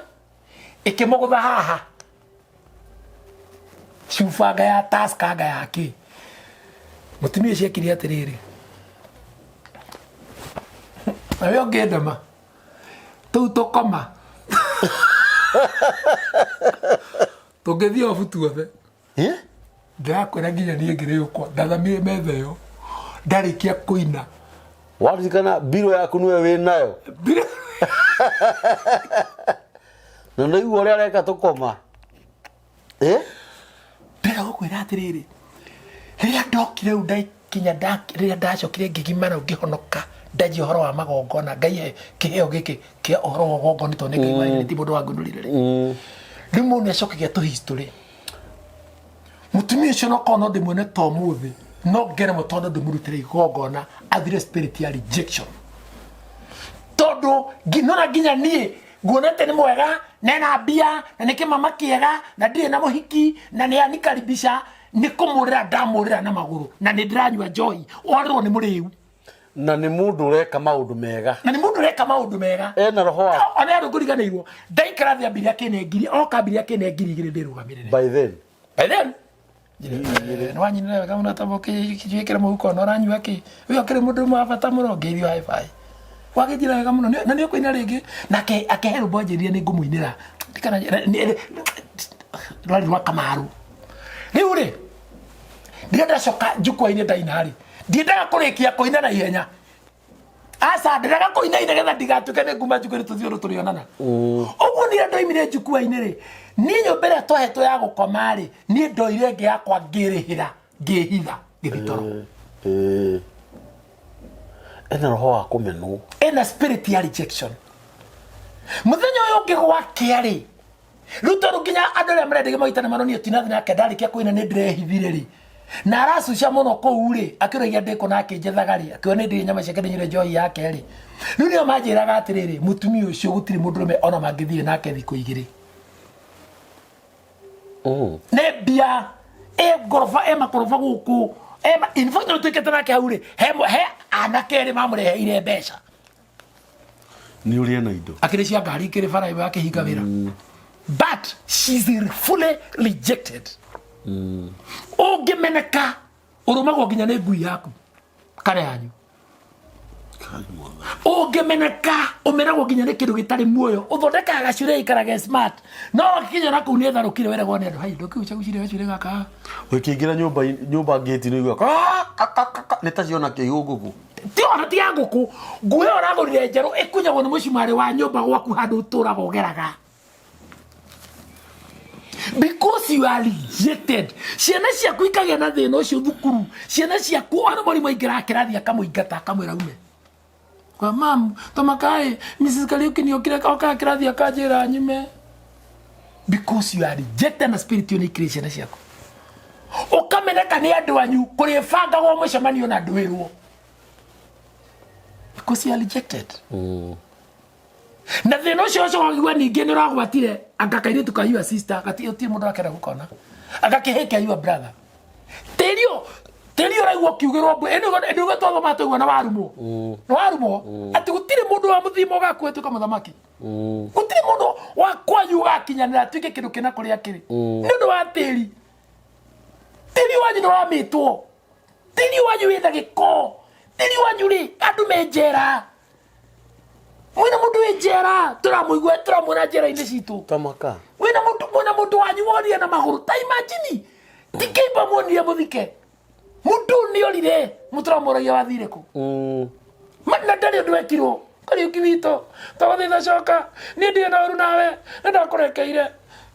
ikimugutha haha shufa ga ya taska ga yake mutumia ucio akiria atiriri ayo ngedama tu tukoma tugethio butuothe ndakwira nginya nie ngire ukwa ndathamire metha yo ndarikia kuina waririkana biro yaku niwe wi nayo na ndaigua uria areka tukoma ndĩra gũkwĩra atĩrĩrĩ rĩrĩa ndokire rĩu ndakinya rĩrĩa ndacokire ngĩgimara ngĩhonoka ndanjia ũhoro wa magongona ngai kĩheo gĩkĩ kĩa ũhoro wa magongona tondũ nĩ ngai wanyu ti mũndũ wa ngũnũrire rĩu mũndũ nĩacokagia tũ history mutumia ũcio no korwo no ndĩmuone ta ũmũthĩ no ngeremwo tondũ ndĩmũrutĩre igongona athire spirit ya rejection tondũ nginona nginya niĩ nguonete nĩ mwega nena mbia na nĩ kĩmama kĩega na ndirĩ na mũhiki na nĩ anikaribisha nĩ kũmũrĩra ndamũrĩra na magũrũ na nĩ ndĩranyua njohi warĩrwo nĩ mũrĩu na nĩ mũndũ ũreka maũndũ mega ena roho wa ona andũ ngũriganĩirwo ndaikara thĩ ambiri akĩnengiri oka ambiri akĩnengiri igĩrĩ ndĩrũgamĩrĩre by then nĩ wanyinire wega mũno tondũ kĩjuĩkĩra mũhuko na ũranyua kĩ ũyũ akĩrĩ mũndũ ũmwe wa bata mũno ngĩirio high-five wagĩthira wega mũno na nĩ ũkũina rĩngĩ na akĩhe rũmbo njĩrire nĩ ngũmũinĩra rwarĩ rwa Kamaru rĩu rĩ rĩrĩa ndacoka njukwa-inĩ ndaina-rĩ ndiendaga kũrĩkia kũina na ihenya aca ndendaga kũina nĩgetha ndigatuĩke nĩ nguma njukwa-inĩ tũthiũrũ tũrĩonana ũguo nĩrĩa ndoimire njukwa-inĩ-rĩ niĩ nyũmba ĩrĩa twahetwo ya gũkoma-rĩ niĩ ndoire ĩngĩ yakwa ngĩrĩhĩra ngĩhitha gĩthitoro ena roho wa kũmenwo ena spirit ya rejection muthenya ũyũ ũngĩ gwakĩa-rĩ rĩu tondũ nginya andũ arĩa marendege maitane manonio tinathi nake ndarĩkia kũina nĩ ndĩrehithire-rĩ na aracucia mũno kũu-rĩ akĩrogia ndĩkũ nake njethaga-rĩ akĩona nĩ ndĩrĩ nyama ciake ndĩnyuire njohi yake-rĩ rĩu nĩo manjĩraga atĩrĩrĩ mũtumia ũcio gũtirĩ mũndũrũme ona mangĩthiĩ nake thikũ igĩrĩ nĩ mbia ngoroba makoroba gũkũ in fact no tuĩkĩte nake hau-rĩ he anake erĩ mamũreheire mbeca nĩ ũrĩ ena indo akĩrĩ cia ngari ikĩrĩ bara ĩyo akĩhinga wĩra but she's fully rejected ũngĩmeneka ũrũmagwo nginya nĩ ngui yaku kare yanyu ũngĩmeneka ũmeragwo nginya nĩ kĩndũ gĩtarĩ muoyo ũthondekaga gacure ikarage smart no kinya na kũu nĩ tharũkire weragwo nĩ andũ hai ndũkĩuca gucire gacure gaka ũkĩingĩra nyũmba ngĩti nĩ igua nĩ ta ciona kĩihũ ngũkũ ti ona ti ya ngũkũ ngui ĩyo ũragũrire njerũ ĩkunyagwo nĩ mũcumarĩ wa nyũmba gwaku handũ ũtũraga ũgeraga because you are rejected ciana ciaku ikagĩa na thĩna ũcio thukuru ciana ciaku ona mwarimũ aingĩra kĩrathi akamũingata akamwĩra ume kwa mam tomakaĩ Mrs. Kariuki nĩ okĩra kĩrathi akanjĩra nyume because you are rejected na spirit nĩ ikĩrĩ ciana ciaku ũkameneka nĩ andũ anyu kũrĩbangagwo mũcemanio na ndwĩrwo because you are rejected na thĩna ũcio ũcokagwo ningĩ nĩ ũragwatire anga kairĩtu ka your sister gũtirĩ mũndũ akenda gũkona anga kĩhĩ kĩa your brother tĩri ũraigua kiugĩrwo mbwe ĩnĩ ũgĩtwathoma tũigua na warumwo atĩ gũtirĩ mũndũ wa mũthima ũgakuĩtuĩka mũthamaki gũtirĩ mũndũ wa kwanyu ũgakinyanĩra atuĩke kĩndũ kĩna kũrĩa kĩrĩ nĩ ũndũ wa tĩri wanyu nĩ wamĩtwo tĩri wanyu wĩna gĩko tĩri wanyu rĩ andũ me njera mwĩna mũndũ wĩ njera tũramũigua tũramwona njera-inĩ citũ tamaka mwĩna mũndũ wanyu wonire na magũrũ ta imagine ti kĩimba muonire mũthike mũndũ nĩ orire mũtũramũragia wathire kũ na ndarĩ ũndũ wekirwo Kariuki witũ twathitha coka niĩ ndirĩ na ũru nawe nĩ ndakũrekeire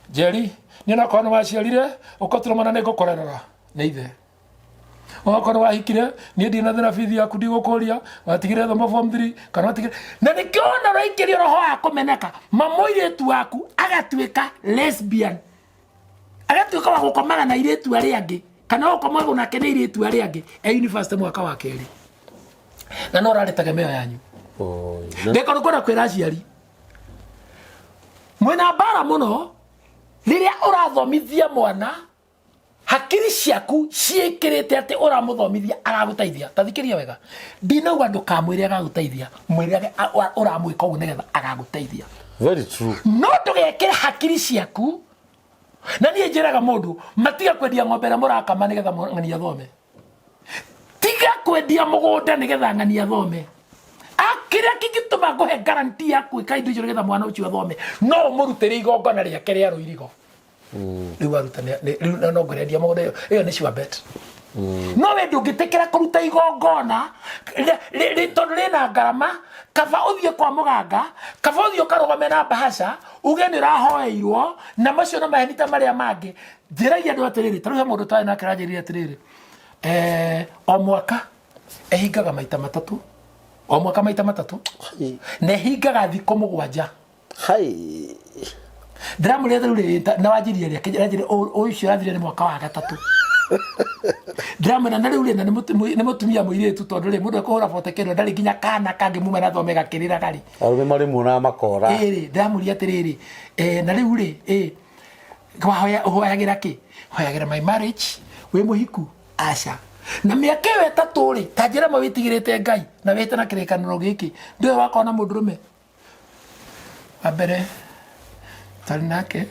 Njeri niĩ onakorwo nĩ waciarire ũkotũrũmana nĩ ngũkũrerera nĩ ithe onakorwo wahikire niĩ ndirĩ na thĩna bithi yaku ndigũkũria watigire thoma form 3 kana watigire na nĩkĩo ona ũraingĩria roho wa kũmeneka mama mũirĩtu waku agatuĩka lesbian agatuĩka wa gũkomaga na airĩtu arĩa angĩ kana okomwago nake nä irä tu arä angä university mwaka wa kerä na no rarä tegemeo yanyu ndäkorwo kwenda kwä ra aciari mwena mbara må no rä rä a å rathomithia mwana hakiri ciaku ciäkä rä te atä å ramå thomithia agagå teithia tathikä ria wega ndinauga ndå kamwä re agagå teithia mwä re å ramwä ka å guo nä getha agagå teithia no ndå gekä re hakiri ciaku na niä njä raga må ndå matiga kwendia ng'ombe ä må rakama nä getha ng'ani athome tiga kwendia må gå nda nä getha ng'ani athome kä rä a kä ngä tå ma ngå he garanti ya kwä ka indo icio nä getha mwana å cio athome no å må rutä re igongona rä ake rä arå irigo rä u aruta no ngå rendia må gå nda ä yo nä ciwambet no we ndå ngä tä kä ra kå ruta igongona tondå rä na ngarama kaba å thiä kwa må ganga kaba å thiä å karå game na mbahaca uge nä rahoeirwo na macio no maheni ta marä a mangä njä ragia andå atä rä rä ta rä he må ndå tarä nake ranjä rire atä rä rä o mwaka ehingaga maita matatå o mwaka maita matatå na ehingaga thikå må gwanja ndäramå rä rä rä na wanjirie rä ake å cio rathire nä mwaka wa gatatå ndäramwena na rä u rä na nä må tumia må irä tu tondå rä må ndå ekå hå ra botekerwo ndarä nginya kana kangä muma nathome gakä rä raga rä arå marä muonaga makora rä ndäramå ria atä rä rä na rä u rä hoyagä ra kä hoyagä ra my marriage wä må hiku aca na mä aka ä yo etatå rä ta njä ra ma wä tigä rä te Ngai na wä te na kä rä kanä gä kä ndå ä wakona må ndå rå me wa mbere tarä nake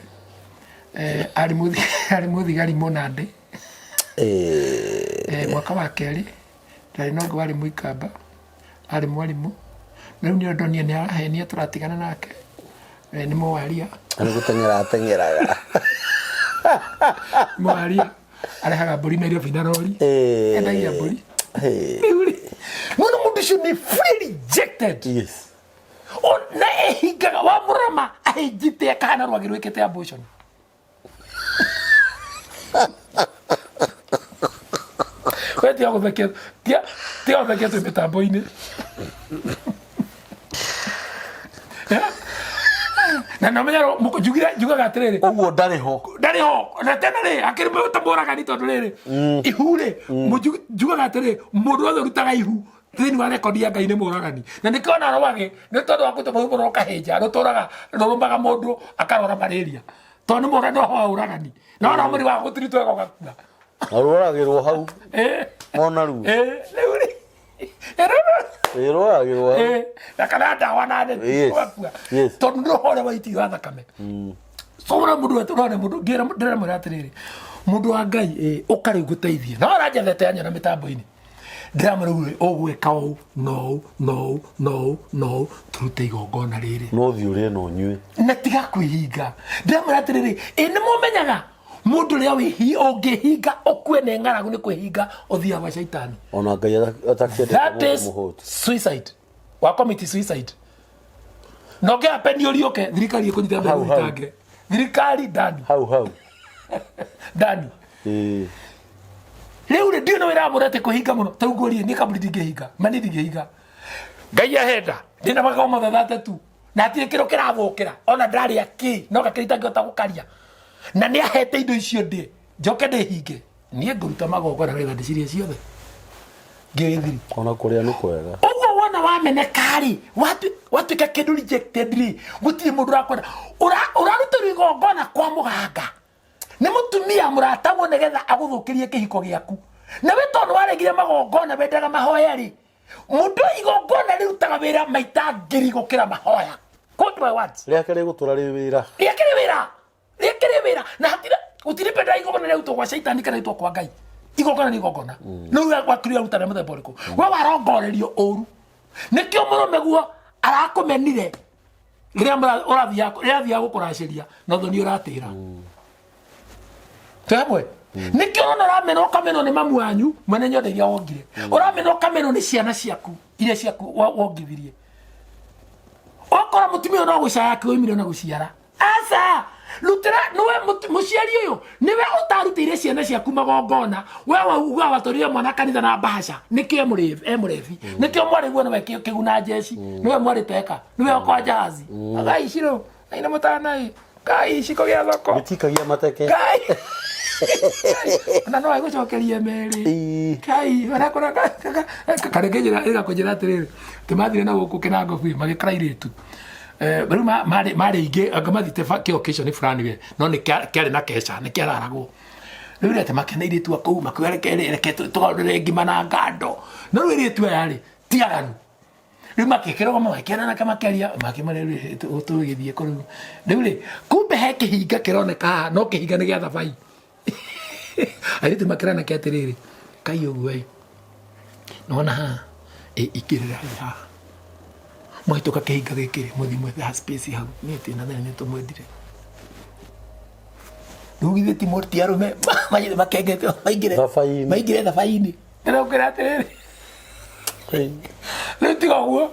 arä må thigari må nandä mwaka wa kerä ndarä no ngä warä må ikamba arä mwarimå na rä u nä ondonie nä arahenia tå ratigana nake nä må waria nä gå teng'eraga må waria arehaga mbå ri Nairobi na rori endagia mbå ri rä u rä mwana må ndå cio nä rejected na ehingaga wa må rama ahänjite akahana rwagä rwä kä te abortion we tiga gå thekia twä mä tambo-inä na nomenya njugaga atä rä rä å guo ndarä ho na tena rä akä rä ta må ragani tondå rä rä ihu rä njugaga atä rä må ndå othe rutaga ihu thä-inä wa rekondi ya Ngai nä må ragani na nä kä ona rwagä nä tondå wa gå tå må rå kahänja rå tåraga rå rå maga må ndå akarwara malaria tondå nä må rano wa å ragani na ona må rä wa gå tiritå ega å gakua aroragä rwo hau mona ru rä u rä roragä rwo na kana ndawa na nä gakua tondå nä hore waiti wa thakame so na må ndå rone må ndå ndä ramwä ra atä rä rä må ndå wa Ngai å karä gå teithie na oranjathete anya na mä tambo-inä ndäramwä ra å gwä ka å no tå rute igongona rä rä no thiå rä no nyue na tiga kwä hinga ndäramwä ra atä rä rä nä må menyaga må ndå rä a å ngä hinga å kue nä ng'aragu nä kwä hinga å thiaga gwa caitani ona Ngai atakĩendete suicide wa commit suicide no ngä apeni å riå ke thirikari ä kå nyita mbere gå thitange thirikari ndani hau ndani rä u rä ndiå nä wä ramå rete kwä hinga må no ta u ngå rie nä kambå ndingä hinga mani ndingä hinga Ngai ahenda ndä na magao mathathate tu na atirä kä ro kä rathå kä ra ona ndarä akä no gakä rä itangä hota gå karia na nä ahete indo icio ndä njoke ndä hinge niä ngå ruta magongona nä getha ndä cirie ciothe ngä thiri ona kå rä a nä kwega ũguo wona wameneka-rĩ watuĩka kĩndũ rejected-rĩ gũtirĩ mũndũ ũrakwenda ũrarutĩrwo igongona kwa mũganga nĩ mũtumia mũratagwo nĩgetha agũthũkĩrie kĩhiko gĩaku na we tondũ waregire magongona wendaga mahoya-rĩ mũndũ igongona rĩrutaga wĩra maita ngiri gũkĩra mahoya quote my words rĩake rĩgũtũra rĩ wĩra rĩakĩrĩ wĩra na gũtirĩ benda igongona rĩrutwo gwa caitani kana rĩtwo kwa Ngai igongona nĩ igongona no wakiri arutana mũthemba ũrĩkũ we warongorerio ũru nĩkĩo mũrũme guo arakũmenire rĩrĩa ũrathiaga gũkũracĩria na ũthoni ũratĩra twamwe nĩkĩo ona ũramena ũkamenwo nĩ mamu wanyu mwene nyondo iria wongire ũramena ũkamenwo nĩ ciana ciaku iria ciaku wongithirie okora mũtumia no gũcaya kĩoimire na gũciara aca rutira niwe muciari uyu niwe utarutire ciana ciaku magongona wewe uga watũrire mwana kanitha na mbahaca nikio emurevi nikio mwariguo niwe kiguna jeshi niwe mwariteka niwe okwa jahazi agai ciro aina mutana ngai ciko gĩa thoko bitikagia mateke ngai na no agucokerie meri kai barakora karekenyera igakujira atiriri timathire na guku kinango bi magikarairitu bari mari ingi angamathite ke occasion fulani we no ni kiari na kesha ni kiararagwo riu rete makeneire tu akau makwere ke tugorere ngima na ngando no riu tu yari tiaganu riu makikero makiana na kama kiaria makimare utugithie kuru riu ri kumbe he kihinga kironeka no kihinga ni gya thabai aritu makirana ke atiriri kai ogwe nona ha ikirira ha mwitoka kihinga gikiri muthimwe ha space hau ni tina ni tumwendire Nugi ti morti arume maji makegete maigire thabai-ini ndero kira atiriri Letiga guo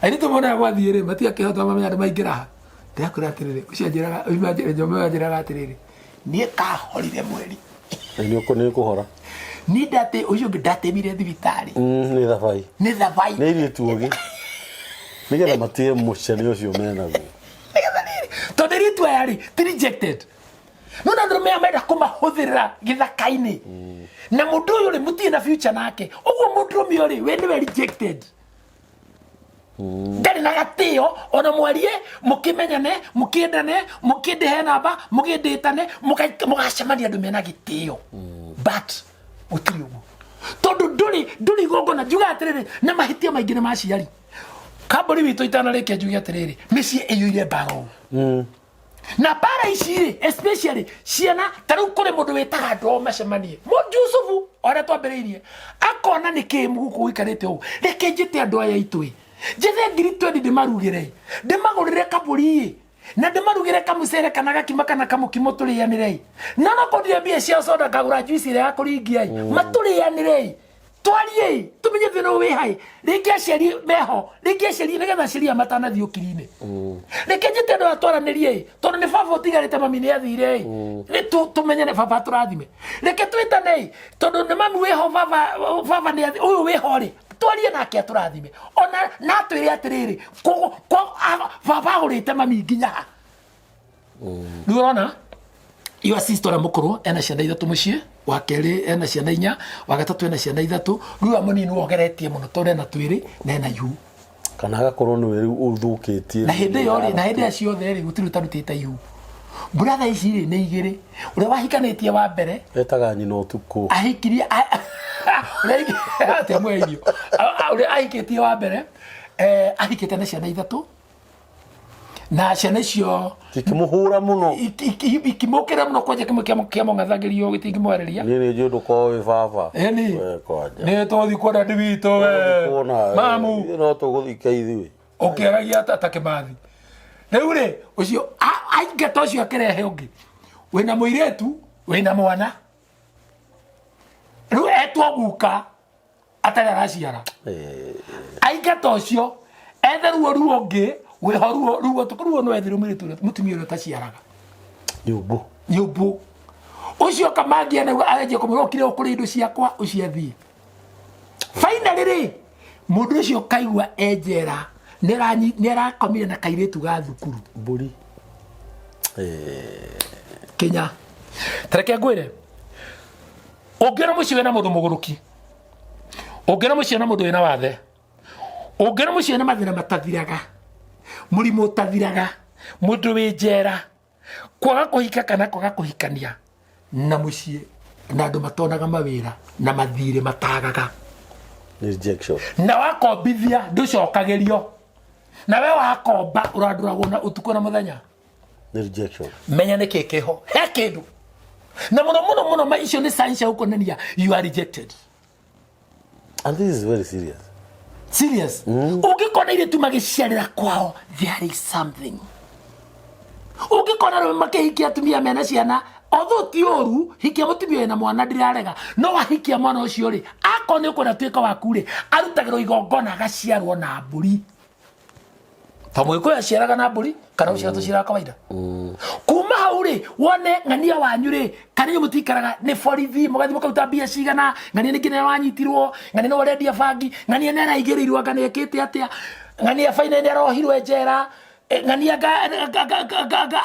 aritu mona gwathire matia kihota mamenya ndu maingira ndakura atiriri ucio njiraga imagine njome njiraga atiriri nie kahorire mweri ni kuhora ni date ucio ndatemire thibitari ni thabai ni iri tuogi nigetha matie mucene ucio menaguo tondu ritu yari ti rejected no na ndrume amenda kumahuthirira githaka-ini na mundu uyu ri mutie na future nake uguo mundu uri we ni rejected ndari na gatio ona mwarie mukimenyane mukiendane mukindihe namba muginditane mugacemania andu mena gitio but utiri uguo tondu nduri gongo na njuga atiriri na mahitia maingi ni maciari kamburi witu itanarikia njuge atiriri micii iyuire mbaro na para ici especially ciana taru kuri mundu witaga ndo macemanie Yusufu ora twambiriirie akona ni kimuguku wikarite u reke njite andu aya itwi jethe ngiri 20 ndimarugire ndimagurire kaburi na ndimarugire kamucere kana gakima kana kamukimo turianire na no kodire bia cia soda kagura juice ile yakuringia maturianire twarie tumenye thina wi hai reke aceri meho reke aceri nigetha aceri amatana thio kirine reke njite ndo atwaranirie tondu ni baba utigarite mami ni athire ni tumenye ni baba turathime reke twitane tondu ni mami wiho baba ni uyu wiho ri twarie nake turathime ona na twire atiriri baba urite mami nginya ni urona iyo sister mukuru ena ciana ithatu mucie wa keri ena ciana 4 wa gatatu ena ciana 3 riu amuni ni wogeretie muno tondu na twiri na ena yu kana agakorwo ni we uthukitie na hindi yo ri na hindi ciothe ri gutiru tarutite yu brother ici ri ni igiri ure wahikanitie wa mbere etaga nyina utuku ahikirie ate mwerio ure ahikitie wa mbere ahikite na ciana 3 na ciana icio ikimuhura muno ikimukira muno kwaje kiamo ngathagirio gitingimwereria ni jundu ko we baba ni tothi kwenda ndivito we mamu no tuguthika ithui okeragia atake mathi riu ri ucio aingata ucio akirehe ungi wina muiretu wina mwana riu etwo guka atari araciara aingata ucio etheruo ruo ungi wehoruo ruo tukuruo no ethiru miritu mutumia ro taciaraga nyumbu ucio kamangia na aje kumurokire ukuri indu ciakwa uciathie finally ri mundu ucio kaigwa enjera nirakomire na kairetu ga thukuru mburi Kenya tareke ngwire ungera muci wena mundu muguruki ungera muci na mundu wena wathe ungera muci na mathina matathiraga murimu utathiraga mundu wi njera kwaga kuhika kana kwaga kuhikania na mucie na andu matonaga mawira na mathire matagaga rejection na wakombithia nducokagirio na we wakomba uranduragwo na utuko na muthenya rejection menya ni kikiho he kindu na muno ma icio ni signs ukonania you are rejected and this is very serious ugikona ile tu magiciarira kwao there is something ugikona ro makihikia atumia mena ciana although ti oru hikia mutumia na mwana ndirarega no wahikia mwana ucio ri akone ukona tweka waku ri arutagiro igongona agaciarwo na mburi tamwe ko yaciaraga na mburi kana uciara tucira kawaida kuma hau ri wone ng'ania wanyu ri kana mutikaraga ni borithi mugathi mukaruta mbia cigana ng'ania ni ngine wanyitirwo ng'ania no warendia bangi ng'ania ni araigĩrĩirwo ng'ania ekĩte atia ng'ania faina ni arohirwe njera ng'ania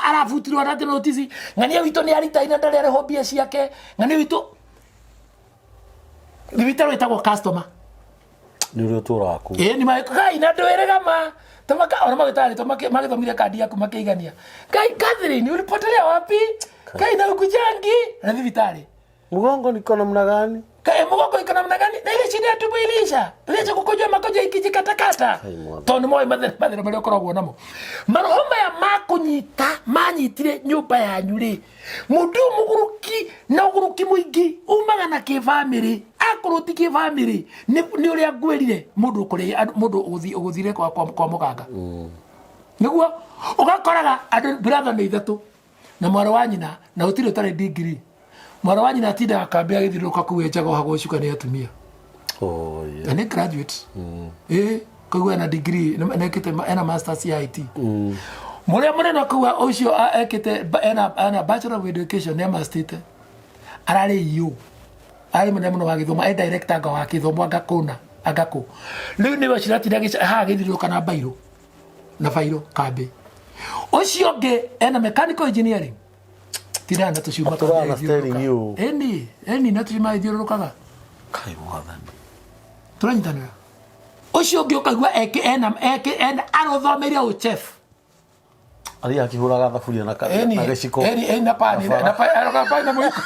arabutirwo na notice ng'ania witũ nĩ aritaina ndarĩ arĩho mbia ciake ng'ania witũ thibitarĩ wĩtagwo customer nĩ ũrĩa ũtũũraga kũu nĩ magai na ndwĩrĩga ma tamaka ona magĩtarĩ magĩthomithia kandi yaku makĩigania Ngai Catherine ulipotelea wapi Ngai na ukujangi na thibitarĩ mgongo niko namna gani mgongo iko namna gani na ile shida ya tumbo ilisha kukojwa makojo ikijikatakata tondũ moĩ mathĩna marĩa ũkoragwo namo maroho maya makunyita manyitire nyũmba yanyu rĩ mũndũ mũguruki na ũguruki mũingĩ umaga na kĩbamĩrĩ akorwo ti kĩbamĩrĩ nĩ ũrĩa ngwĩrire mũndũ ũgũthire kwa mũganga nĩguo ũgakoraga andũ brother nĩ ithatũ na mwarĩ wa nyina na ũtirĩ ũtarĩ degree mwarĩ wa nyina atindaga kambĩ agĩthiũrũrũka kũu enjaga ũhagwo cuka nĩ atumia na nĩ graduate koguo ena degree ena masters ya IT mũrĩa mũnene kũu ũcio ekĩte ena bachelor of education nĩ amastĩte ararĩ iyo arĩ mũnene mũno wa gĩthomo director wa gĩthomo agakũ rĩu nĩwe ciratinda haha agĩthiũrũrũka na bairũ na bairũ kambĩ ũcio ũngĩ ena mechanical engineering tirana tuciuma tũrana steering you eni na tuciuma ithiũrũrũkaga kai mwathani tũranyitana ũcio ũngĩ ũkaigua ena arothomeire chef ari akĩhũraga thaburia na gĩciko na pani na mwiko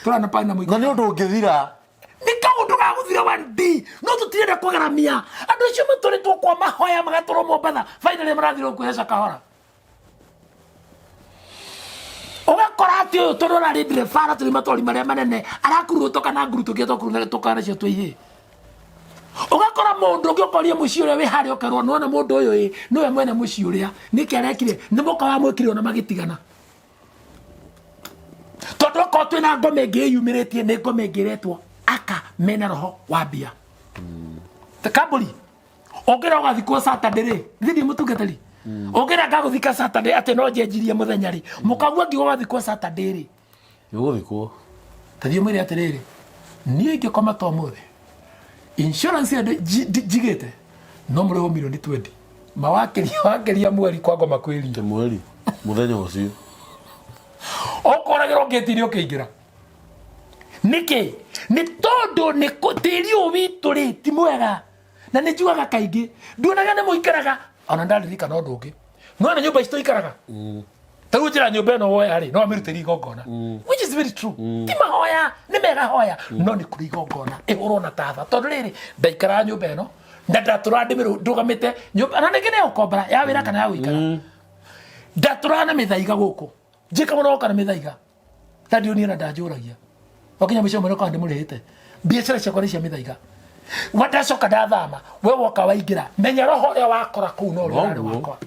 tũrana pani na mwiko na nĩ ũndũ ũngĩthira nĩ kaũndũ ga gũthira one day no tũtirenda kũgaramia andũ acio matũrĩtwo kwa mahoya magatũrwo Mombatha finally marathirwo kwĩheca kahora ugakora ati uyu tondũ arĩ ndiribara tũrĩ matwari marĩa manene arakurutwo kana nguru tũngĩ tũkana cio twĩhĩ ugakora mũndũ ũngĩ ũkoria mũciĩ ũrĩa wĩ harĩa ũkerwo nona mũndũ ũyũ nĩwe mwene mũciĩ ũrĩa nĩkĩ arekire nĩ mũka wa mwĩkire ona magĩtigana tondũ okorwo twĩna ngome ĩngĩ yumĩrĩtie nĩ ngome ĩngĩretwo aka mena roho wa mbia Kambũri ũngĩra ũgathikwo Saturday rĩ thiĩ mũtungatĩri ũngĩra ngagũthika Saturday atĩ no njenjirie mũthenya rĩ mũkagua ngĩ ũgathikwo Saturday rĩ ũgũthikwo tathiĩ mwĩre atĩrĩrĩ niĩ ingĩkoma to mũthĩ insurance njigĩte no mũrĩho milioni 20 mawakĩria mweri kwa ngoma kwĩringa mweri mũthenya ũcio ũkoragĩrwo ngĩti-inĩ ũkĩingĩra nĩkĩ nĩ tondũ nĩ tĩri ũyũ witũ rĩ ti mwega na nĩ njugaga kaingĩ nduonaga nĩ mũikaraga ona ndaririkana ũndũ ũngĩ no na nyũmba ici tũikaraga tarĩu njĩra nyũmba ĩno woya rĩ no amĩrutĩri igongona which is very true ti mahoya nĩ mega hoya no nĩ kũrĩ igongona ĩhũrwo na tatha tondũ rĩrĩ ndaikaraga nyũmba ĩno na ndatũraga ndũgamĩte nyũmba na nĩngĩ nĩ ũkombora ya wĩra kana ya gũikara ndatũraga na mĩthaiga gũkũ njĩka mũno oka na mĩthaiga tandio niĩ na ndanjũragia wakinya mũico mũno kwa ndĩmũrĩhĩte biacara ciakwa nĩ cia mĩthaiga wadacoka ndathama we woka waingĩra menya roho ũrĩa wakora kũu no ũrĩa wakora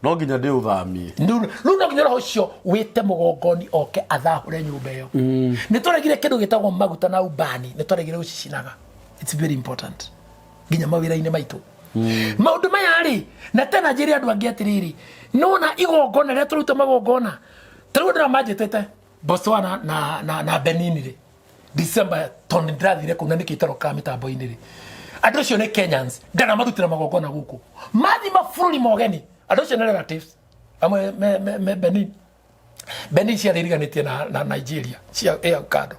no nginya ndĩ ũthamie rĩu no nginya roho ũcio wĩte mũgongoni oke athahure nyũmba ĩyo nĩ tũregire kĩndũ gĩtagwo maguta na ubani nĩ tũregire gũcicinaga it's very important nginya mawĩra-inĩ maitũ maũndũ maya rĩ na tena njĩre andũ angĩ atĩrĩrĩ nona igongona rĩrĩa tũruta magongona tarĩu ndĩra manjĩtĩte Botswana na Benin rĩ December tondũ ndĩrathire kũu na nĩ kĩitaro ka mĩtambo-inĩ rĩ andũ acio nĩ Kenyans ndana marutĩra magongona gũkũ mathi mabũrũri mogeni andũ acio nĩ relatives amwe Benin ciarĩriganĩtie na Nigeria cia kando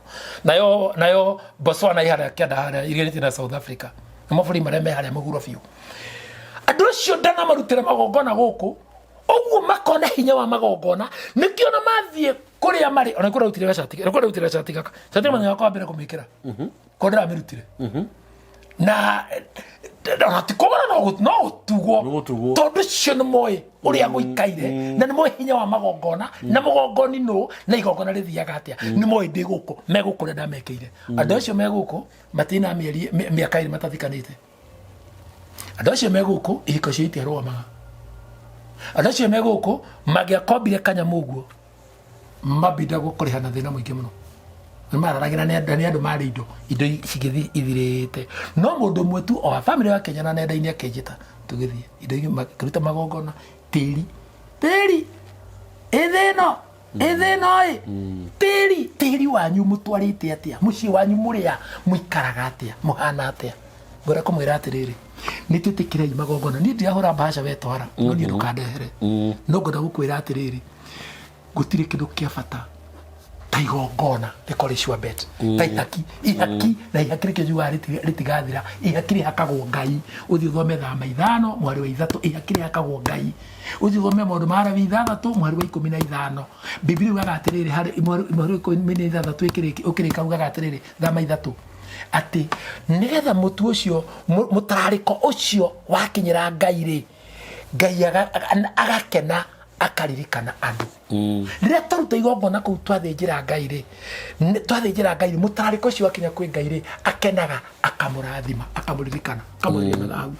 nayo Botswana iharĩa kĩanda harĩa iriganĩtie na South Africa nĩ mabũrũri marĩa me harĩa mũhuro biũ andũ acio ndana marutĩra magongona gũkũ ũguo makona hinya wa magongona nĩkĩo na mathiĩ kũrĩa marĩ ona kũrutire gacati gaka cati manya kwa mbere kũmĩkĩra ko ndĩramĩrutire na ona ti kũgora no gũtugwo tondũ cio nĩ moĩ ũrĩa gũikaire na nĩ moĩ hinya wa magongona na mũgongoni nũ na igongona rĩthiaga atĩa nĩ moĩ ndĩ gũkũ megũkũ rĩa ndamekĩire andũ acio me gũkũ matina mĩaka ĩrĩ matathikanĩte andũ acio me gũkũ ihiko cio itiarũgamaga andũ acio me gũkũ mangĩakombire kanyamũ ũguo mabinda gũkũrĩha na thĩna mũingĩ mũno nĩ mararagĩra nĩ andũ marĩ indo cigĩthiĩ ithirĩte no mũndũ ũmwe tu o bamĩrĩ wa Kenya na nenda-inĩ akĩnjĩta tũgĩthiĩ indo makĩruta magongona tĩri ĩthĩ ĩno tĩri wanyu mũtwarĩte atĩa mũciĩ wanyu mũrĩa mũikaraga atĩa mũhana atĩa ngwĩra kũmwĩra atĩrĩrĩ ni tutikirei magongona ni ndirahura bahasha we twara no ni ndukandehere no ngoda gukwira atiriri gutire kindu kia bata ta igongona rikorishwa bet ta ihaki na ihaki kijua ritigathira ihaki hakagwo ngai uthi thome thama ithano mwari wa ithatu ihaki hakagwo ngai uthi thome maundu mara wa ithathatu mwari wa 15 biblia ugaga atiriri hari mwari wa 16 ikiriki ukirika ugaga atiriri thama ithatu ati nigetha mutu ucio mutarariko ucio wakinyira ngai ri ngai agakena akaririkana andu riria twaruta igongona kuu twathinjira ngai ri mutarariko ucio wakinya kwi ngai ri akenaga akamurathima akamuririkana akamuririkana thau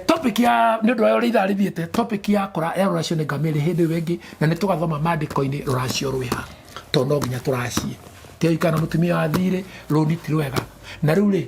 topic ya ni ndu ayo itha rithiete topic ya kora ruracio ni ngamiri hindi wengi na ni tugathoma maandiko-ini ruracio rwiha to no nginya turacie tei kana mutumia wa thire roni ti rwega na riu ri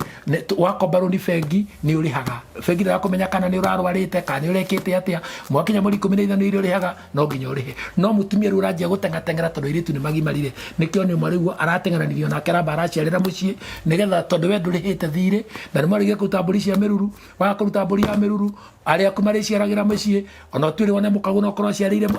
wakomba roni bengi ni urihaga bengi ra kumenya kana ni urarwarite kana ni urekite atia mwakinya muri 15 ni urihaga no nginya urihe no mutumia ru ranjia gutengatengera tondu iritu ni magimarire nikio ni mwarigu aratengeranirio na kera baraciarira mucii nigetha tondu we ndurihite thire na ni mwarige kutamburi cia miruru wa kuruta mburi ya miruru aria kumari ciaragira mucii ona twiri wone mukaguna okoro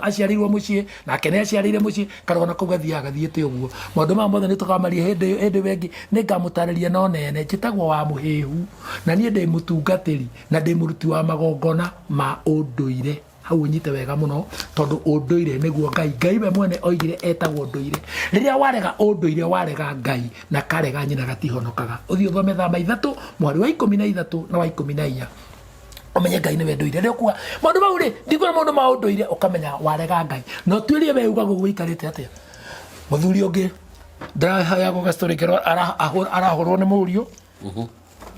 aciarirwo mucii na kene aciarire mucii karona kugathiaga thiite uguo maundu ma mothe ni tukamari hindi wengi ni ngamutariria no nene njitagwo wa muhihu na nie ndi mutungatiri na ndi muruti wa magongona ma unduire hau nyite wega muno tondu unduire niguo ngai we mwene oigire etagwo unduire riria warega unduire warega ngai na karega nyina gatihonokaga uthio thome thama ithatu mwari wa 13 na wa 14 omenye ngai ni we nduire ri okuga maundu mau ri ndigura maundu ma unduire ukamenya warega ngai no twirie we uga guikarite atia muthuri ungi ndahaya go gastori kero arahorwo ni murio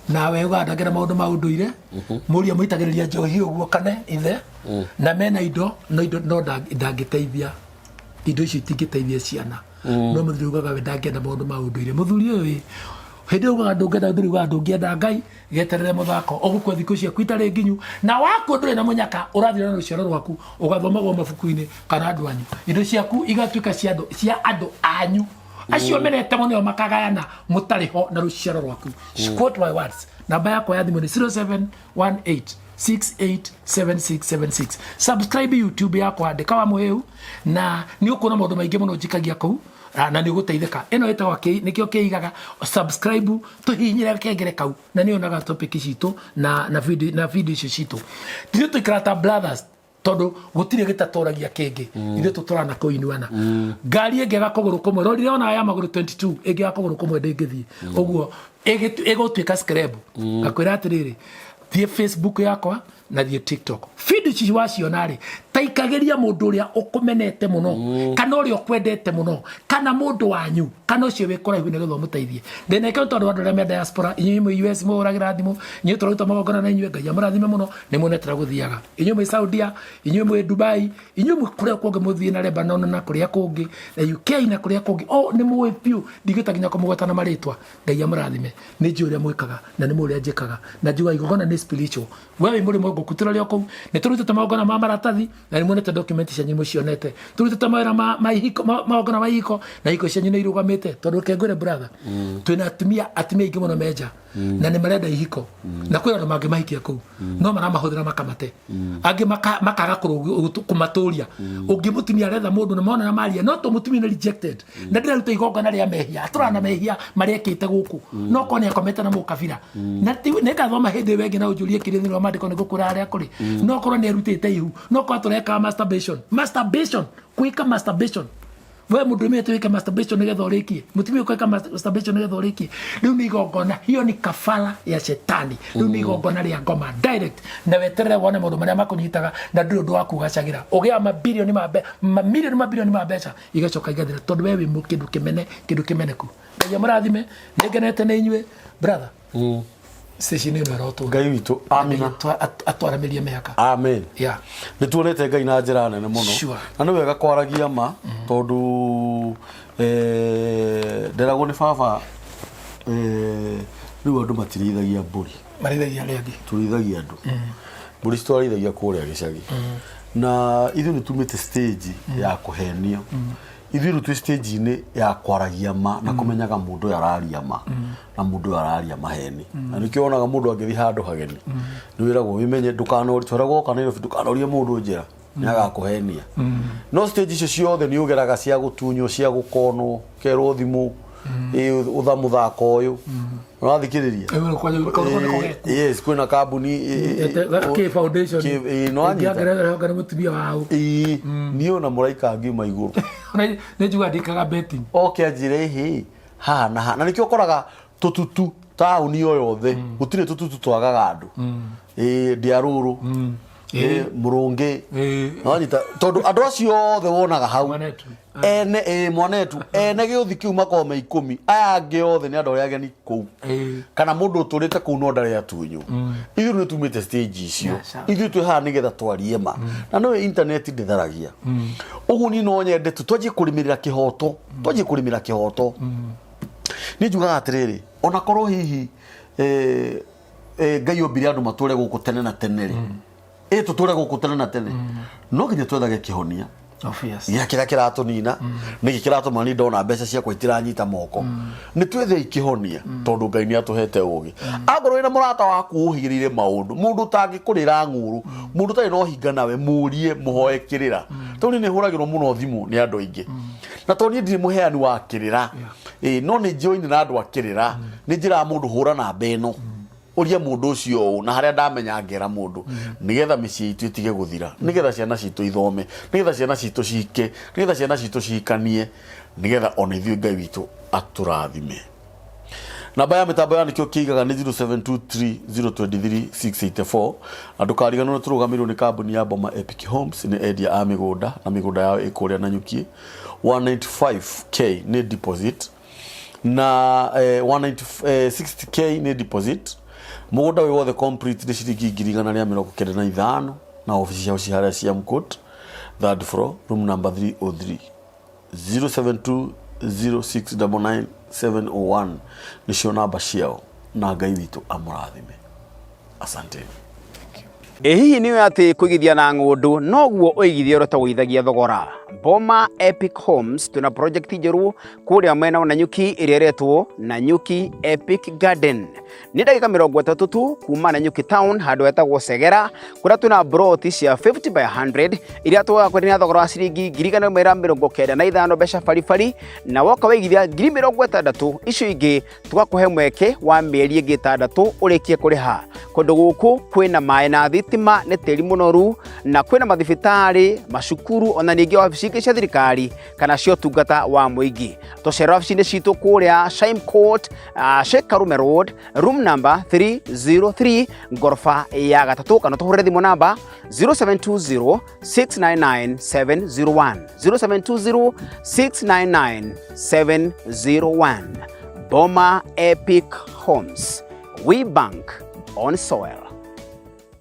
na we ugandagira maundu ma unduire murio muitagiriria njohi uguo kane ithe na mena indo no ndangiteithia indo icio itingiteithia ciana no muthuri ugaga we ndangenda maundu ma unduire muthuri uyu hindi ugaga ndungenda nduri wa ndungienda ngai geterere muthako ogukwa thiku cia kwitare nginyu na wako ndure na munyaka urathira na ruciaro rwaku ugathomagwo mabuku-ini kana andu anyu indo ciaku igatuika cia andu anyu acio menete muno makagayana mutariho na ruciaro rwaku quote my words namba yako ya thimu ni 0718687676 subscribe YouTube yako andika wa muhiu na ni ukuna maundu maingi muno njikagia kuu na ni guteithika ino etagwa nikio kiigaga subscribe tuhinyire kengere kau na ni onaga topic citu na video icio citu ndi tuikarata brothers tondu gutire gitatoragia kingi ithu tuturana kuinuana ngari engega kuguru kumwe rorire ona ya maguru 22 engega kuguru kumwe ndingithie uguo egotwika scrap ngakwira atiriri thie Facebook yakwa na thie TikTok video ci wacionari taikageria mundu uria ukumenete muno kana uria ukwendete muno kana mundu wanyu kana ucio wikora hiu nigetho muteithie ndineke tondu andu aria diaspora inyu mu US mu uragira thimu inyu turuta magongona na inyu ngai amurathime muno ni munetera guthiaga inyu mu Saudia inyu mu Dubai inyu mu kuria kungi muthie na Lebanon na kuria kungi na UK na kuria kungi ni mu piu ndigitaginya kumugweta na maritwa ngai amurathime ni nji uria mwikaga na ni mu uria njikaga na njiwa igongona ni spiritual wewe muri mo gukutira rio kou ni turutete magongona ma maratathi na ni monete document cia nyimo cionete turutete mawira ma ihiko magongona ma ihiko na ihiko cia nyino irugamite tondu kengure brother twina atumia ingi muno meja na ni marenda ihiko na kwira andu mangi mahikia kou no maramahũthĩra makamate angi makaga kumaturia ungi mutumia aretha mundu na mona na maria no to mutumia ni rejected na ndĩraruta igongona ria mehia turana mehia mariekite guku no kone akomete na mukabira na nĩngathoma hĩndĩ wengi na ũnjũrie kĩrĩa thĩinĩ wa maandĩko nĩgũkũra arĩa kũrĩ no korwo nĩ arutĩte ihu no korwo tũreka masturbation kwĩka masturbation we mũndũrũme twĩke masturbation nĩgetha ũrĩkie mũtumia ũkwĩka masturbation nĩgetha ũrĩkie rĩu nĩ igongona hiyo ni kafara ya shetani rĩu nĩ igongona rĩa ngoma direct na weterere wone maũndũ marĩa makũnyitaga na ndũrĩ ũndũ wa kugacagĩra ũgĩa mamirioni ma mbeca igacoka igathira tondũ we wĩ kĩndũ kĩmeneku ngai amũrathime nĩngenete nĩ inyuĩ brother station ino eroto ngai witu amina atwaramirie mĩaka amen nĩ tuonete ngai na njĩra nene mũno na nĩ wega kwaragia ma tondũ nderagwo nĩ baba rĩu andũ matirĩithagia mbũri marĩithagia arĩa angĩ tũrĩithagia andũ mbũri citwarĩithagia kũrĩa gĩcagi na ithuĩ nĩ tumĩte stage ya kũhenio ithiru twi stage ni ya kwaragia ma na kumenyaga mundu araria ma na mundu araria maheni na nikio onaga mundu angithi handu hageni ni wiragwo wimenye ndukano twaragwo kana ino ndukanorie mundu njira nyaga kuhenia no stage icio ciothe ni ugeraga cia gutunyo cia gukonwo kerwo thimu uthamuthako uyu urathikiriria yes kwina kambuni K Foundation no anyita ngara mutumia wao ni ona muraika ngiuma iguru ne juga ndikaga betting okay njire hi ha na nikio koraga tututu tauni yo yothe gutire tututu twagaga andu ndiaruru murungi anyita tondu andu acio othe wonaga hau ene mwanetu ene giuthi kiu makome 10 aya angi othe ni andu aria ageni kou kana mundu uturite kou no ndari atunyu ithu ni tumite stage icio ithu twi ha nigetha twarie ma na no internet nditharagia ugu ni no nyende twaje kurimirira kihoto ni njugaga atiriri ona korwo hihi Ngai ombire andu mature guku tene na tene ri tuture guku tene na tene no nginya twethage kihonia ya kira kiratunina niki kiratuma ni ndona mbeca cia kwitiranyita moko ni twethe ikihonia tondu Ngai ni atuhete ugi agoro ina murata waku uhigirire maundu mundu tangikurira nguru mundu tari no hinga nawe murie muhoe kirira toni ni huragirwo muno thimu ni andu aingi na toni ndiri muheani wa kirira no ni join na andu akirira ni njira mundu hura na beno uria mundu ucio na haria ndamenya ngera mundu nigetha micii itu itige guthira nigetha ciana citu ithome nigetha ciana citu cike nigetha ciana citu cikanie nigetha ona ithuĩ Ngai witu aturathime namba ya mitambo ya nikio kiigaga ni 0723023684 andu karigano no turugamirwo ni kambuni ya Boma Epic Homes ni endia a migunda na migunda yao ikuria na nyuki 195k ni deposit na 160k ni deposit mugunda we wothe complete ni ciringi 195 na ofisi ciao ciharia cia Mkot third floor room number 303 0720699701 nicio namba ciao na Ngai witu amurathime asante hihi niwe ati kuigithia na ngundu noguo uigithia rota guithagia thogora Boma Epic Homes tuna project njeru kuria mwena na nyuki iria retwo na nyuki Epic Garden ni ndagika 30 tu kuma na nyuki town handu etagwo Segera kuria tuna broti cia 50 by 100 iria twaga kwendia thogora wa ciringi 195 mbeca farifari na woka waigithia 60 icio ingi tugakuhe mweke wa mieri ingi 6 urikie kuriha kundu guku kwina mai na thitima ni tiri munoru na kwina mathibitari macukuru ona ningi wabici cia thirikari kana cio tungata wa muingi tucera wabici-ini citu kuria Shime Court Sheikh Karume Road room number 303 ngorofa ya gatatu kana tuhurire thimu namba 0720699701 0720699701 Boma Epic Homes, we bank on soil.